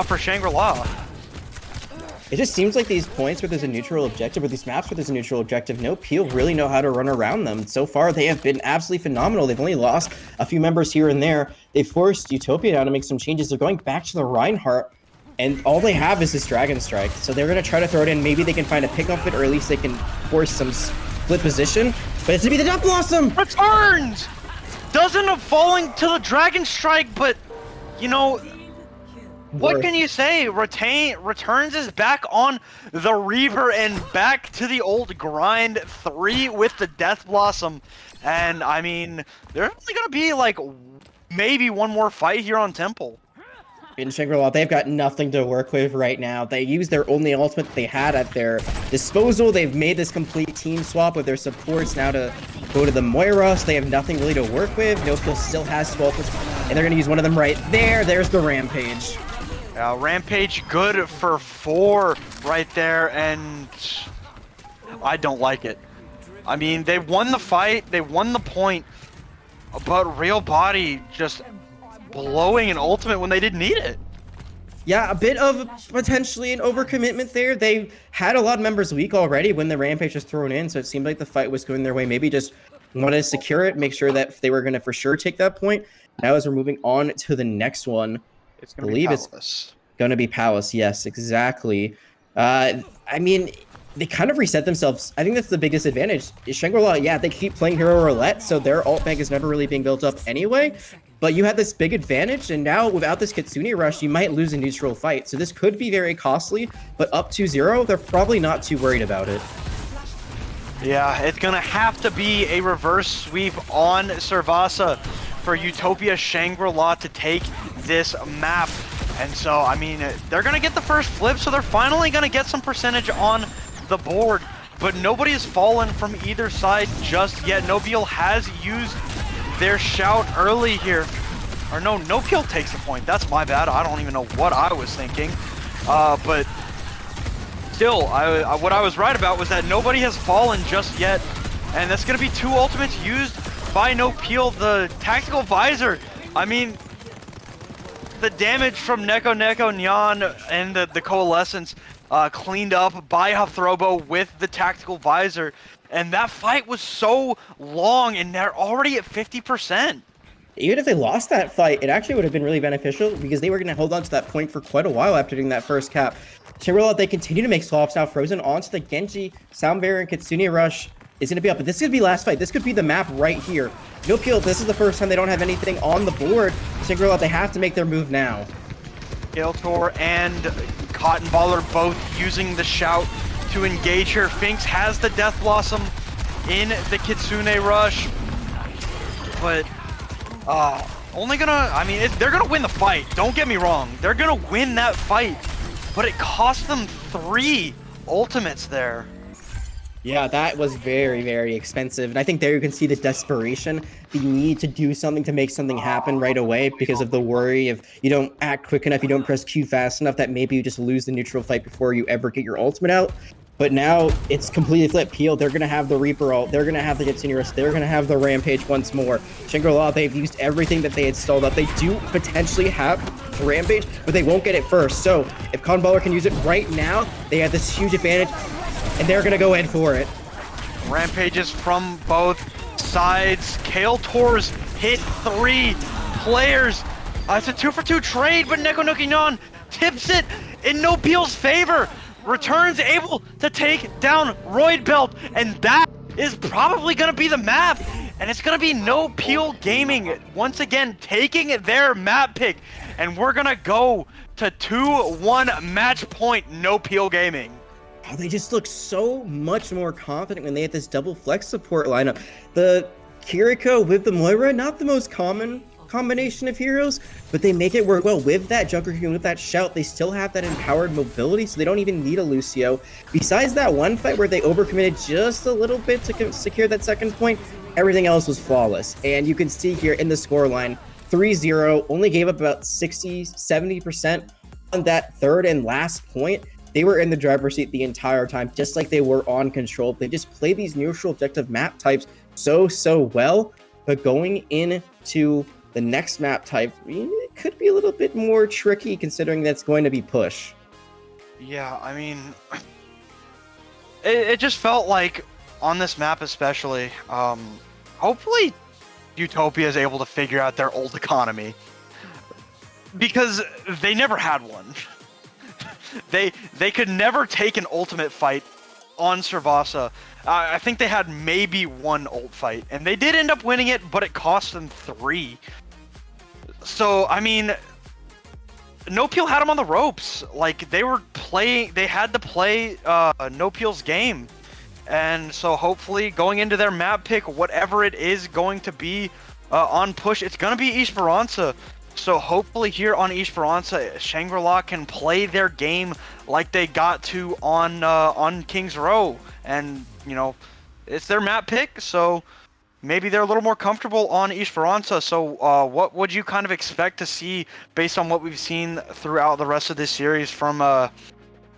for Shangri-La. It just seems like these points where there's a neutral objective, or these maps where there's a neutral objective, No Peel really know how to run around them. So far, they have been absolutely phenomenal. They've only lost a few members here and there. They forced Utopia now to make some changes. They're going back to the Reinhardt, and all they have is this Dragon Strike. So they're going to try to throw it in. Maybe they can find a pick off it, or at least they can force some split position. But it's going to be the Death Blossom! Returns! Doesn't end up falling to the Dragon Strike, but, you know, what can you say? Returns is back on the Reaver and back to the old grind. 3 with the Death Blossom. And, I mean, there's only going to be, like, maybe one more fight here on Temple. In Shangri-La, they've got nothing to work with right now. They used their only ultimate they had at their disposal. They've made this complete team swap with their supports now to go to the Moira, so they have nothing really to work with. No Peel still has 12, and they're going to use one of them right there. There's the Rampage. Rampage good for 4 right there, and I don't like it. I mean, they won the fight, they won the point, but Real Body just blowing an ultimate when they didn't need it. Yeah, a bit of potentially an overcommitment there. They had a lot of members weak already when the Rampage was thrown in, so it seemed like the fight was going their way. Maybe just wanted to secure it, make sure that they were going to for sure take that point. Now as we're moving on to the next one, It's going to be Palace. It's going to be Palace. Yes, exactly. I mean, they kind of reset themselves. I think that's the biggest advantage. Shangri-La, yeah, they keep playing Hero Roulette, so their ult bank is never really being built up anyway. But you had this big advantage, and now without this Kitsune Rush, you might lose a neutral fight. So this could be very costly, but up 2-0, they're probably not too worried about it. Yeah, it's going to have to be a reverse sweep on Servasa for Utopia Shangri-La to take this map. And so, I mean, they're going to get the first flip, so they're finally going to get some percentage on the board. But nobody has fallen from either side just yet. No Peel has used their shout early here. Or no Peel takes the point. That's my bad. I don't even know what I was thinking. But still, what I was right about was that nobody has fallen just yet. And that's going to be 2 ultimates used by No Peel. The tactical visor, I mean, the damage from Neko Nyan and the Coalescence cleaned up by Hathrobo with the tactical visor. And that fight was so long, and they're already at 50%. Even if they lost that fight, it actually would have been really beneficial because they were going to hold on to that point for quite a while after doing that first cap. Shangri-La, they continue to make swaps now. Frozen onto the Genji. Sound Barrier and Kitsune Rush is going to be up, but this could be last fight. This could be the map right here. No Peel, this is the first time they don't have anything on the board. Shangri-La, they have to make their move now. Kael'Tor and Cotton Ball are both using the shout to engage here. Finks has the Death Blossom in the Kitsune Rush, but only gonna, I mean, they're gonna win the fight. Don't get me wrong. They're gonna win that fight, but it cost them 3 ultimates there. Yeah, that was very, very expensive. And I think there you can see the desperation, the need to do something to make something happen right away because of the worry of you don't act quick enough, you don't press Q fast enough, that maybe you just lose the neutral fight before you ever get your ultimate out. But now it's completely flipped. Peel, they're going to have the Reaper ult, they're going to have the Kitsune Rush, they're going to have the Rampage once more. Shangri-La, they've used everything that they had stalled up. They do potentially have the Rampage, but they won't get it first. So if Cotton Baller can use it right now, they have this huge advantage, and they're going to go in for it. Rampages from both sides. Kael'Tor's hit 3 players. It's a 2-for-2 trade, but Neko Nyan tips it in No Peel's favor. Returns able to take down Royd Belt, and that is probably going to be the map. And it's going to be No Peel Gaming once again taking their map pick. And we're going to go to 2-1 match point No Peel Gaming. Oh, they just look so much more confident when they had this double flex support lineup. The Kiriko with the Moira, not the most common combination of heroes, but they make it work well with that Junker Queen, with that Shout. They still have that empowered mobility, so they don't even need a Lucio. Besides that one fight where they overcommitted just a little bit to secure that second point, everything else was flawless. And you can see here in the scoreline, 3-0, only gave up about 60-70% on that third and last point. They were in the driver's seat the entire time, just like they were on control. They just play these neutral objective map types so well, but going into the next map type, it could be a little bit more tricky considering that's going to be push. Yeah, I mean, it just felt like on this map especially, hopefully Utopia is able to figure out their old economy, because they never had one. They could never take an ultimate fight on Servasa. I think they had maybe one ult fight, and they did end up winning it, but it cost them 3. So, I mean, No Peel had them on the ropes. Like, they had to play No Peel's game. And so hopefully going into their map pick, whatever it is going to be on push, it's going to be Esperanza. So hopefully here on Esperanza, Shangri'La can play their game like they got to on King's Row. And, you know, it's their map pick, so maybe they're a little more comfortable on Esperanza. So what would you kind of expect to see based on what we've seen throughout the rest of this series from, I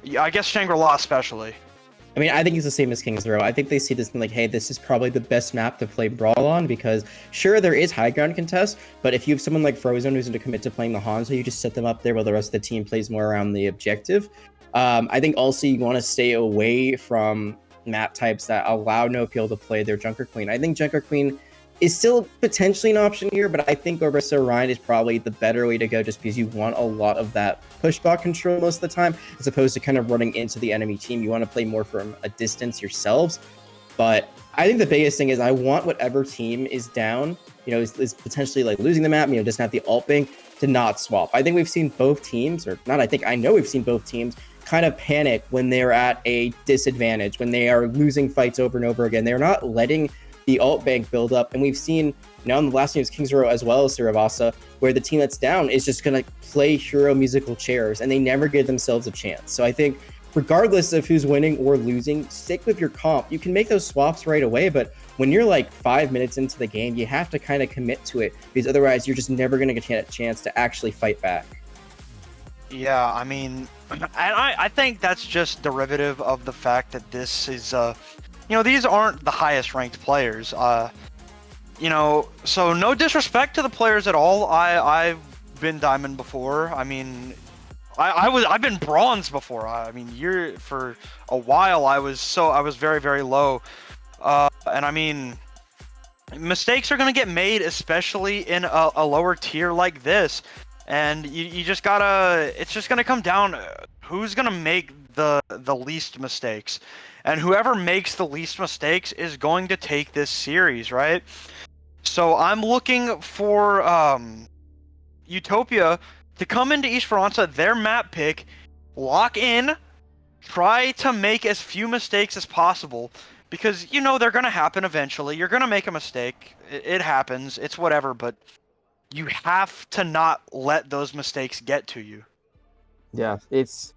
guess, Shangri'La especially? I mean, I think it's the same as King's Row. I think they see this and like, hey, this is probably the best map to play Brawl on, because sure, there is high ground contest, but if you have someone like Frozone who's going to commit to playing the Hanzo, you just set them up there while the rest of the team plays more around the objective. I think also you want to stay away from map types that allow No Peel to play their Junker Queen. I think Junker Queen is still potentially an option here, but I think Orisa Orion is probably the better way to go, just because you want a lot of that push bot control most of the time, as opposed to kind of running into the enemy team. You want to play more from a distance yourselves. But I think the biggest thing is I want whatever team is down, you know, is potentially like losing the map, you know, doesn't have the ult bank, to not swap. I think we've seen both teams, or not, I know we've seen both teams kind of panic when they're at a disadvantage, when they are losing fights over and over again. They're not letting the ult bank build up, and we've seen, you know, in the last game was King's Row as well as Servasa, where the team that's down is just going to play hero musical chairs, and they never give themselves a chance. So I think regardless of who's winning or losing, stick with your comp. You can make those swaps right away, but when you're like 5 minutes into the game, you have to kind of commit to it, because otherwise you're just never going to get a chance to actually fight back. Yeah, I mean, I think that's just derivative of the fact that this is, you know, these aren't the highest ranked players. You know, so no disrespect to the players at all. I've been diamond before. I mean, I've been bronze before. I mean, for a while I was very low. And I mean, mistakes are gonna get made, especially in a lower tier like this. And you just gotta, it's just gonna come down who's gonna make the least mistakes. And whoever makes the least mistakes is going to take this series, right? So I'm looking for Utopia to come into Esperanza, their map pick, lock in, try to make as few mistakes as possible, because you know they're going to happen eventually. You're going to make a mistake. It happens. It's whatever, but you have to not let those mistakes get to you. Yeah, it's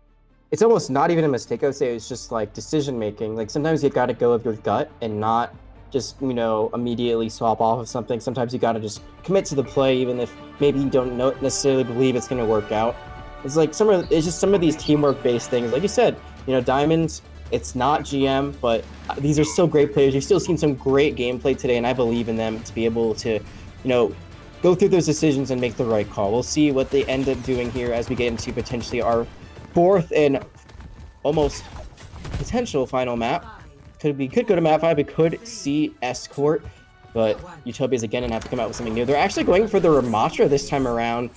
almost not even a mistake. I would say it's just like decision making. Like sometimes you got to go with your gut and not just, you know, immediately swap off of something. Sometimes you got to just commit to the play, even if maybe you don't necessarily believe it's going to work out. It's like it's just some of these teamwork based things. Like you said, you know, Diamonds, it's not GM, but these are still great players. You've still seen some great gameplay today, and I believe in them to be able to, you know, go through those decisions and make the right call. We'll see what they end up doing here as we get into potentially our fourth and almost potential final map. Could go to map 5. It could see Escort, but Utopia's again gonna have to come out with something new. They're actually going for the Ramatra this time around.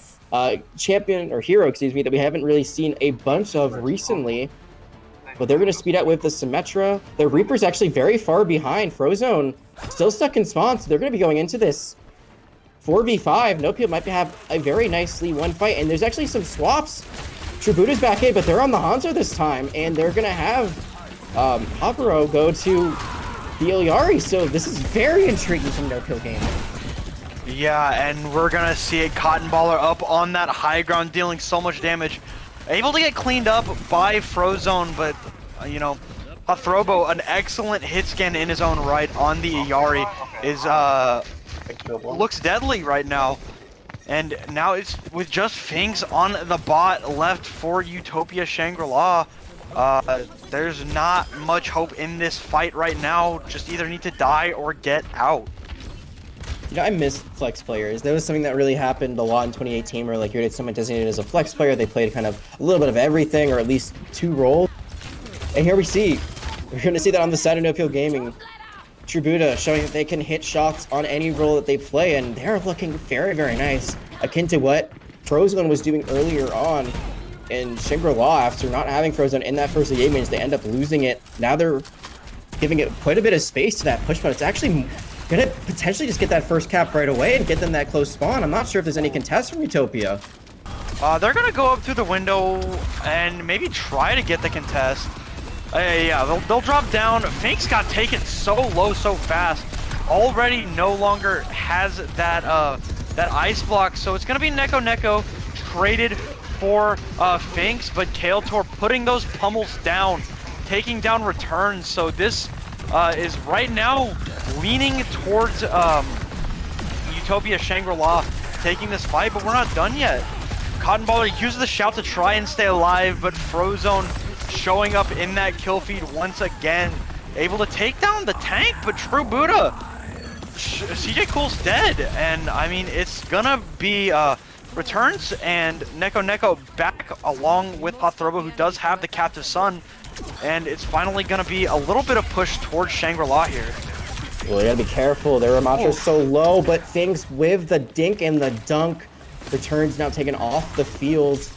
Champion or hero, excuse me, that we haven't really seen a bunch of recently. But they're gonna speed out with the Symmetra. The Reaper's actually very far behind. Frozone still stuck in spawn, so they're gonna be going into this 4v5. No Peel might have a very nicely won fight, and there's actually some swaps. Tributa's back in, but they're on the Hanzo this time, and they're gonna have Haparo go to the Iliari, so this is very intriguing from No Peel game. Yeah, and we're gonna see a Cotton Baller up on that high ground, dealing so much damage. Able to get cleaned up by Frozone, but, you know, Hathrobo, an excellent hit scan in his own right on the Iyari, is, looks deadly right now. And now it's with just Finks on the bot left for Utopia Shangri-La. There's not much hope in this fight right now. Just either need to die or get out. You know, I miss flex players. There was something that really happened a lot in 2018 where like you had someone designated as a flex player, they played kind of a little bit of everything or at least 2 roles. And here we're going to see that on the side of No Peel Gaming. Tributa showing that they can hit shots on any role that they play, and they're looking very, very nice. Akin to what Frozone was doing earlier on in Shangri-La. After not having Frozone in that first game, they end up losing it. Now they're giving it quite a bit of space to that push, but it's actually gonna potentially just get that first cap right away and get them that close spawn. I'm not sure if there's any contest from Utopia. They're gonna go up through the window and maybe try to get the contest. Yeah, they'll drop down. Finks got taken so low so fast. Already no longer has that that ice block, so it's gonna be Neko traded for Finks, but Kael'Tor putting those pummels down, taking down returns. So this is right now leaning towards Utopia Shangri-La taking this fight, but we're not done yet. Cotton Baller uses the shout to try and stay alive, but Frozone showing up in that kill feed once again, able to take down the tank, but True Buddha, CJ Cool's dead, and I mean it's gonna be returns and Neko back along with Hathrobo, who does have the captive son, and it's finally gonna be a little bit of push towards Shangri-La here. Well, you gotta be careful. Their Ramacho's so low, but things with the dink and the dunk. Returns now taken off the field.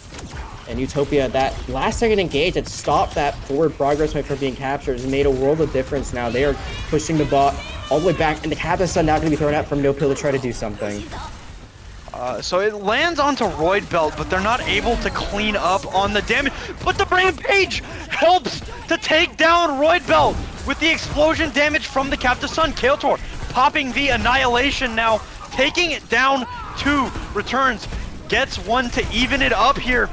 And Utopia, that last second engage that stopped that forward progress from being captured has made a world of difference now. They are pushing the bot all the way back, and the captive son now going to be thrown out from No Pill to try to do something. So it lands onto Roid Belt, but they're not able to clean up on the damage. But the Rampage helps to take down Roid Belt with the explosion damage from the captive son. Kael'Tor popping the Annihilation now, taking it down 2 returns, gets 1 to even it up here.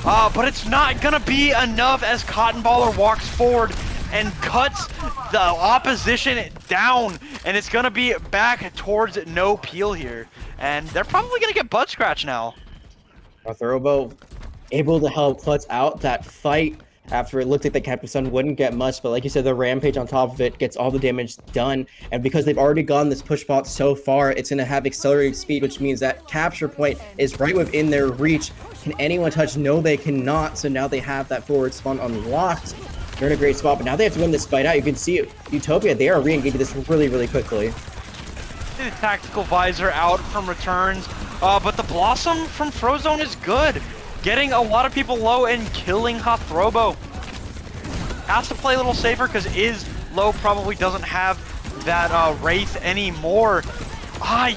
But it's not gonna be enough as Cotton Baller walks forward and cuts the opposition down, and it's gonna be back towards No Peel here, and they're probably gonna get butt scratch now. Hathrobo able to help clutch out that fight after it looked like the captive son wouldn't get much, but like you said, the Rampage on top of it gets all the damage done, and because they've already gone this push bot so far, it's going to have accelerated speed, which means that capture point is right within their reach. Can anyone touch? No, they cannot, so now they have that forward spawn unlocked. They're in a great spot, but now they have to win this fight out. You can see Utopia, they are re-engaging this really, really quickly. The tactical visor out from returns, but the Blossom from Frozone is good. Getting a lot of people low and killing Hathrobo. Has to play a little safer because is low, probably doesn't have that Wraith anymore.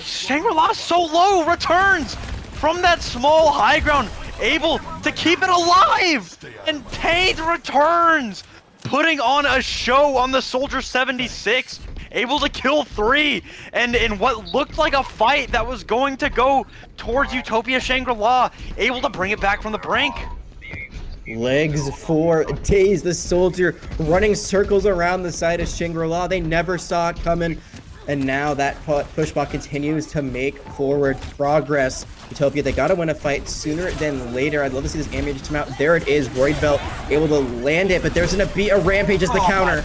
Shangri-La so low, returns from that small high ground, able to keep it alive, and Taint returns, putting on a show on the Soldier 76, able to kill 3, and in what looked like a fight that was going to go towards Utopia Shangri-La, able to bring it back from the brink. Legs for days, the Soldier running circles around the side of Shangri-La. They never saw it coming, and now that pushbot continues to make forward progress. Utopia, they gotta win a fight sooner than later. I'd love to see this ammunition come out. There it is, Roid Belt able to land it, but there's gonna be a Rampage as the counter.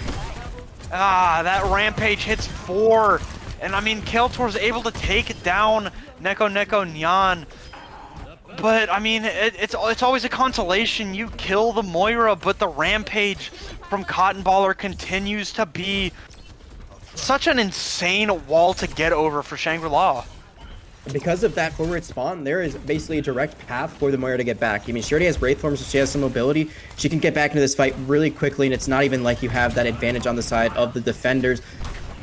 That Rampage hits 4, and I mean Kael'Tor's able to take down Neko Nyan. But I mean, it's always a consolation. You kill the Moira, but the Rampage from Cotton Baller continues to be such an insane wall to get over for Shangri-La. Because of that forward spawn, there is basically a direct path for the Moira to get back. I mean, she already has Wraith forms, so she has some mobility. She can get back into this fight really quickly, and it's not even like you have that advantage on the side of the defenders.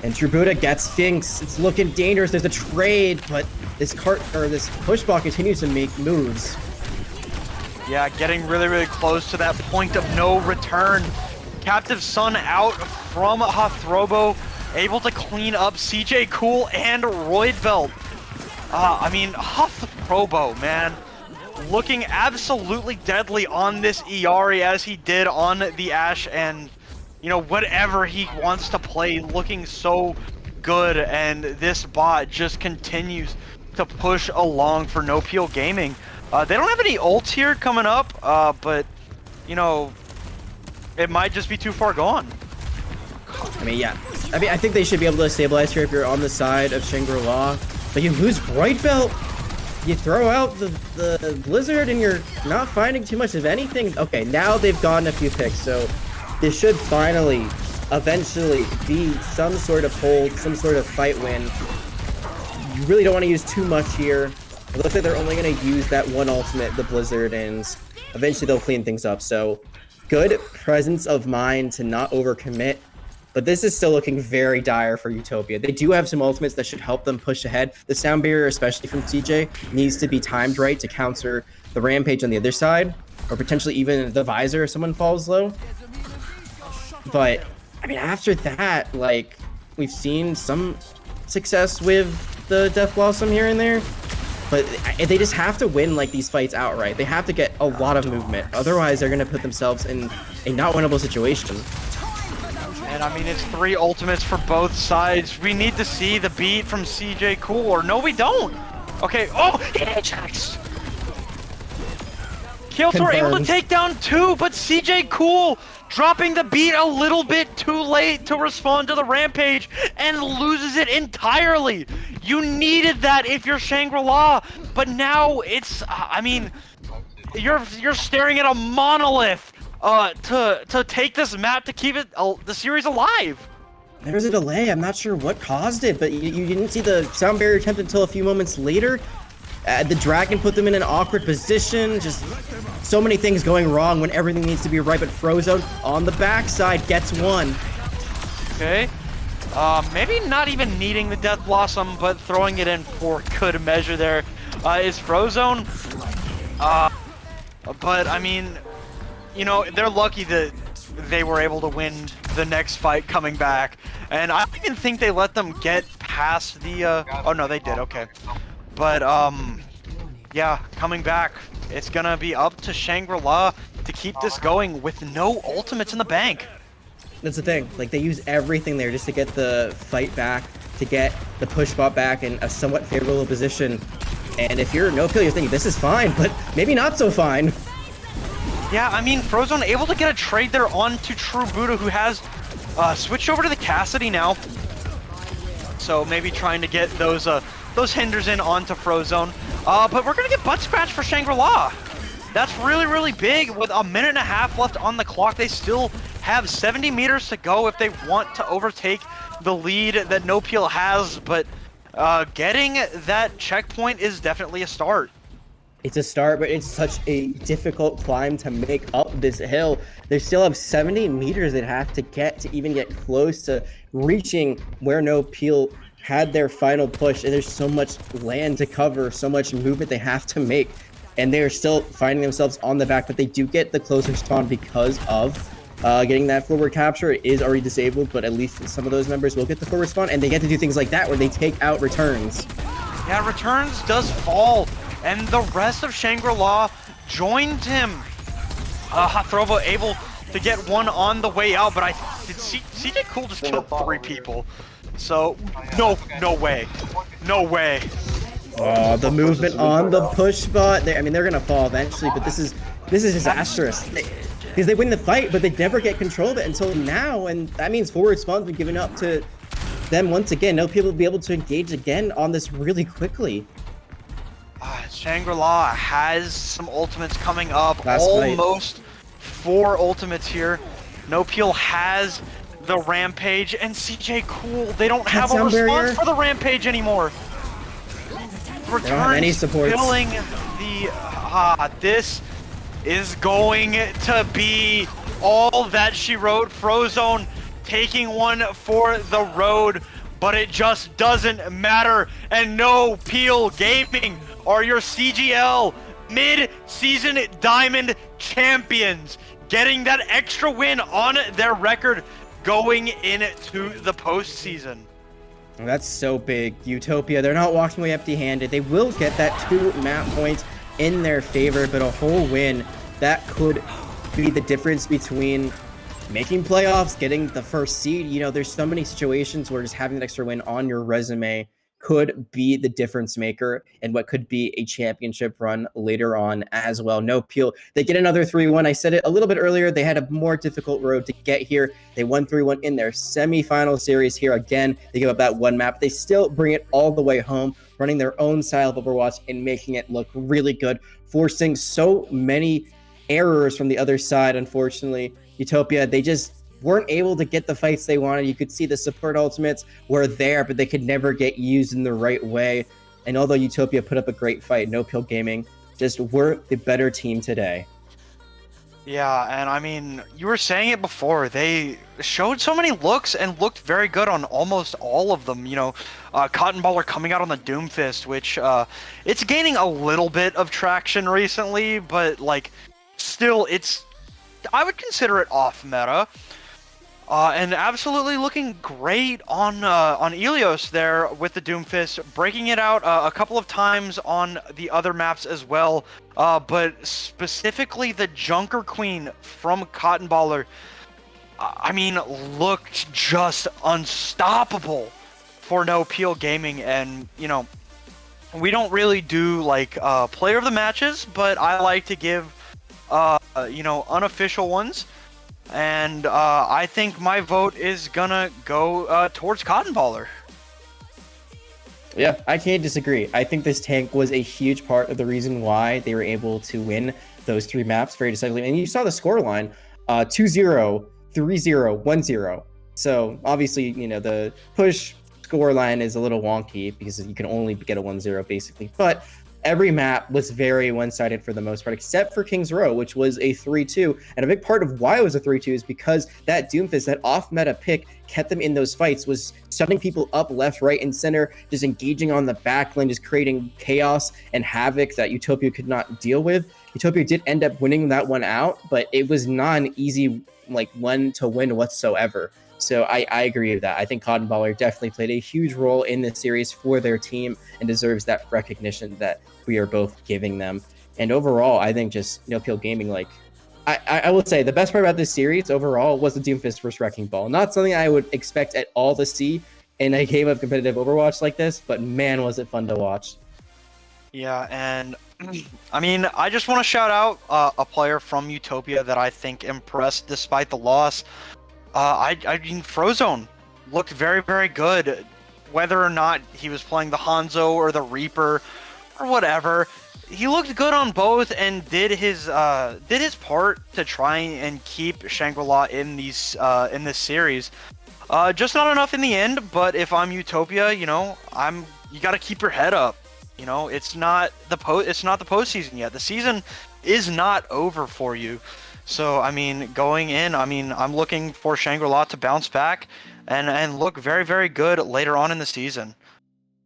And Tributa gets Finks. It's looking dangerous. There's a trade, but this push ball continues to make moves. Yeah, getting really, really close to that point of no return. Captive Son out from Hathrobo, able to clean up CJ Cool and Roid Belt. I mean, Huff Probo, man. Looking absolutely deadly on this Iari as he did on the Ashe, and, you know, whatever he wants to play, looking so good, and this bot just continues to push along for No Peel Gaming. They don't have any ults here coming up, but, you know, it might just be too far gone. I mean, yeah. I mean, I think they should be able to stabilize here if you're on the side of Shangri-La. But you lose Bright Belt. You throw out the Blizzard and you're not finding too much of anything. Okay, now they've gotten a few picks, so this should finally, eventually be some sort of hold, some sort of fight win. You really don't want to use too much here. It looks like they're only going to use that one ultimate, the Blizzard, and eventually they'll clean things up. So good presence of mind to not overcommit. But this is still looking very dire for Utopia. They do have some ultimates that should help them push ahead. The sound barrier, especially from CJ, needs to be timed right to counter the Rampage on the other side, or potentially even the Visor if someone falls low. But, I mean, after that, like, we've seen some success with the Death Blossom here and there. But they just have to win, like, these fights outright. They have to get a lot of movement. Otherwise, they're going to put themselves in a not winnable situation. And I mean, it's 3 ultimates for both sides. We need to see the beat from CJ Cool, or no, we don't. Okay, oh, he checks. Killtor able to take down 2, but CJ Cool dropping the beat a little bit too late to respond to the Rampage and loses it entirely. You needed that if you're Shangri-La, but now it's, I mean, you're staring at a monolith. To take this map to keep it the series alive. There's a delay. I'm not sure what caused it, but you didn't see the sound barrier attempt until a few moments later. The dragon put them in an awkward position. Just so many things going wrong when everything needs to be right. But Frozone on the backside gets one. Okay. Maybe not even needing the Death Blossom, but throwing it in for good measure there is Frozone. But I mean, you know, they're lucky that they were able to win the next fight coming back. And I don't even think they let them get past the, oh no, they did, okay. But, yeah, coming back, it's gonna be up to Shangri-La to keep this going with no ultimates in the bank. That's the thing. Like, they use everything there just to get the fight back, to get the push bot back in a somewhat favorable position. And if you're No Peel, you're thinking, this is fine, but maybe not so fine. Yeah, I mean, Frozone able to get a trade there onto True Buddha, who has switched over to the Cassidy now. So maybe trying to get those hinders in onto Frozone. But we're going to get butt scratch for Shangri-La. That's really, really big. With a minute and a half left on the clock, they still have 70 meters to go if they want to overtake the lead that No Peel has. But getting that checkpoint is definitely a start. It's a start, but it's such a difficult climb to make up this hill. They still have 70 meters they have to get to even get close to reaching where No Peel had their final push. And there's so much land to cover, so much movement they have to make. And they're still finding themselves on the back, but they do get the closer spawn because of getting that forward capture. It is already disabled, but at least some of those members will get the forward spawn, and they get to do things like that where they take out returns. Yeah, returns does fall. And the rest of Shangri-La joined him. Hathrovo able to get one on the way out, but did CJ Cool just killed 3 people. So, no way. No way. Oh, the movement on the push bot. I mean, they're going to fall eventually, but this is disastrous. Because they win the fight, but they never get control of it until now, and that means forward spawn's been given up to them once again. No people will be able to engage again on this really quickly. Shangri-La has some ultimates coming up. Almost 4 ultimates here. No Peel has the Rampage, and CJ Cool, they don't have a response for the Rampage anymore. Returns filling the... this is going to be all that she wrote. Frozone taking one for the road, but it just doesn't matter. And No Peel Gaming are your CGL mid-season Diamond champions, getting that extra win on their record going into the postseason. That's so big. Utopia, they're not walking away empty-handed. They will get that 2 map points in their favor, but a whole win, that could be the difference between making playoffs, getting the first seed. You know, there's so many situations where just having that extra win on your resume could be the difference maker and what could be a championship run later on as well. No Peel. They get another 3-1. I said it a little bit earlier. They had a more difficult road to get here. They won 3-1 in their semifinal series here. Again, they give up that 1 map. They still bring it all the way home, running their own style of Overwatch and making it look really good, forcing so many errors from the other side. Unfortunately, Utopia, they just weren't able to get the fights they wanted. You could see the support ultimates were there, but they could never get used in the right way. And although Utopia put up a great fight, No Pill Gaming just weren't the better team today. Yeah, and I mean, you were saying it before. They showed so many looks and looked very good on almost all of them. You know, Cotton Baller coming out on the Doomfist, which it's gaining a little bit of traction recently, but like, still, I would consider it off meta. And absolutely looking great on Ilios there with the Doomfist, breaking it out a couple of times on the other maps as well. But specifically the Junker Queen from Cotton Baller, I mean, looked just unstoppable for No Peel Gaming. And, you know, we don't really do like player of the matches, but I like to give, you know, unofficial ones. And I think my vote is gonna go towards Cotton Baller. Yeah, I can't disagree. I think this tank was a huge part of the reason why they were able to win those 3 maps very decisively. And you saw the scoreline, 2-0, 3-0, 1-0. So obviously, you know, the push scoreline is a little wonky because you can only get a 1-0 basically. But every map was very one-sided for the most part, except for King's Row, which was a 3-2. And a big part of why it was a 3-2 is because that Doomfist, that off-meta pick, kept them in those fights, was stunning people up left, right, and center, just engaging on the backline, just creating chaos and havoc that Utopia could not deal with. Utopia did end up winning that one out, but it was not an easy one to win whatsoever. So I agree with that. I think Cotton Baller definitely played a huge role in this series for their team and deserves that recognition that we are both giving them. And overall, I think just No Peel Gaming, like, I will say the best part about this series overall was the Doomfist versus Wrecking Ball. Not something I would expect at all to see in a game of competitive Overwatch like this, but man, was it fun to watch. Yeah, and I mean, I just want to shout out a player from Utopia that I think impressed despite the loss. I mean, Frozone looked very, very good. Whether or not he was playing the Hanzo or the Reaper or whatever, he looked good on both and did his part to try and keep Shangri'La in this series. Just not enough in the end. But if I'm Utopia, you know, you got to keep your head up. You know, it's not the postseason yet. The season is not over for you. So, I mean, going in, I mean, I'm looking for Shangri-La to bounce back and look very, very good later on in the season.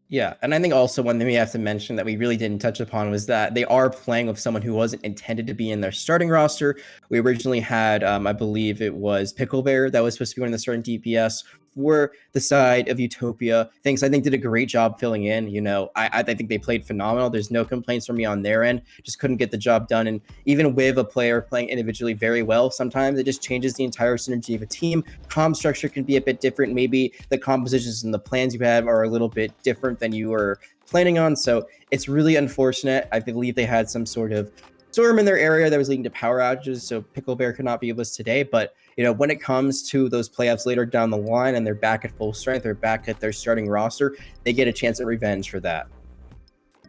Yeah, and I think also one thing we have to mention that we really didn't touch upon was that they are playing with someone who wasn't intended to be in their starting roster. We originally had, I believe it was Pickle Bear that was supposed to be one of the starting DPS for the side of Utopia. Thanks, I think did a great job filling in. You know, I think they played phenomenal. There's no complaints from me on their end. Just couldn't get the job done. And even with a player playing individually very well, sometimes it just changes the entire synergy of a team. Comm structure can be a bit different. Maybe the compositions and the plans you have are a little bit different than you were planning on. So it's really unfortunate. I believe they had some sort of storm in their area that was leading to power outages, so Pickle Bear could not be with us today. But you know, when it comes to those playoffs later down the line and they're back at full strength, they're back at their starting roster, they get a chance at revenge for that.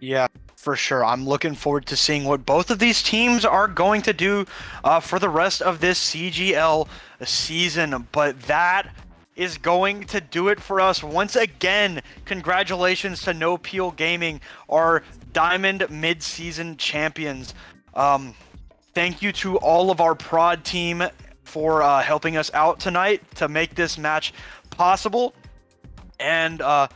Yeah, for sure. I'm looking forward to seeing what both of these teams are going to do for the rest of this CGL season. But that is going to do it for us. Once again, congratulations to No Peel Gaming, our Diamond mid-season champions. Thank you to all of our prod team for helping us out tonight to make this match possible. And but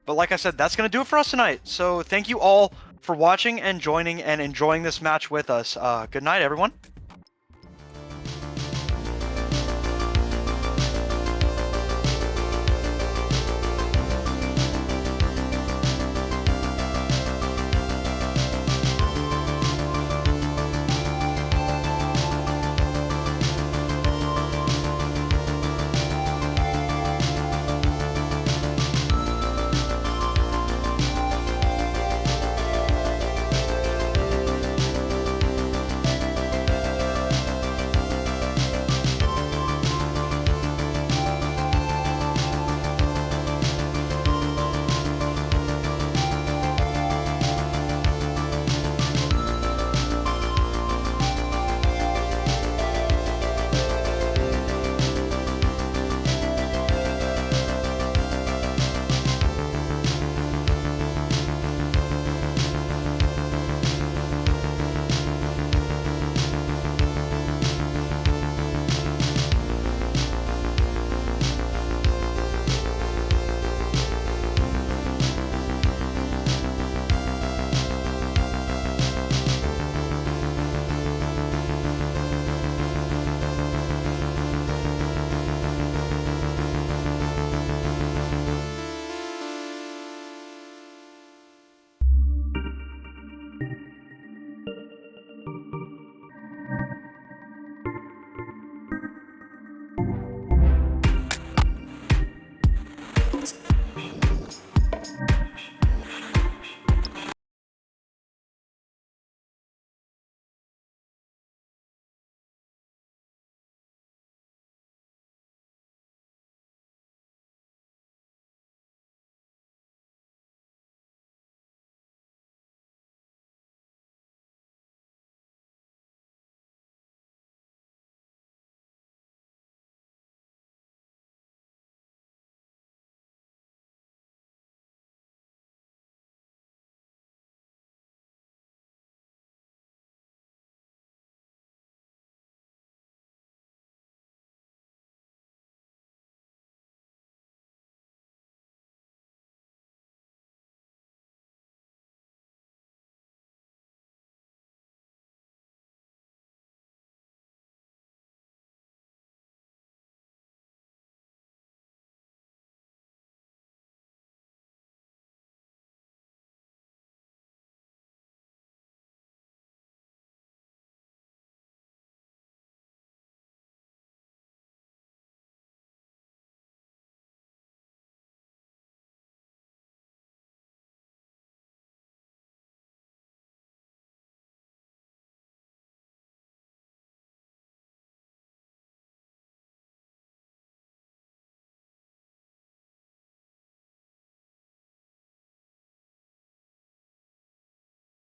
like I said, that's going to do it for us tonight. So thank you all for watching and joining and enjoying this match with us. Good night, everyone.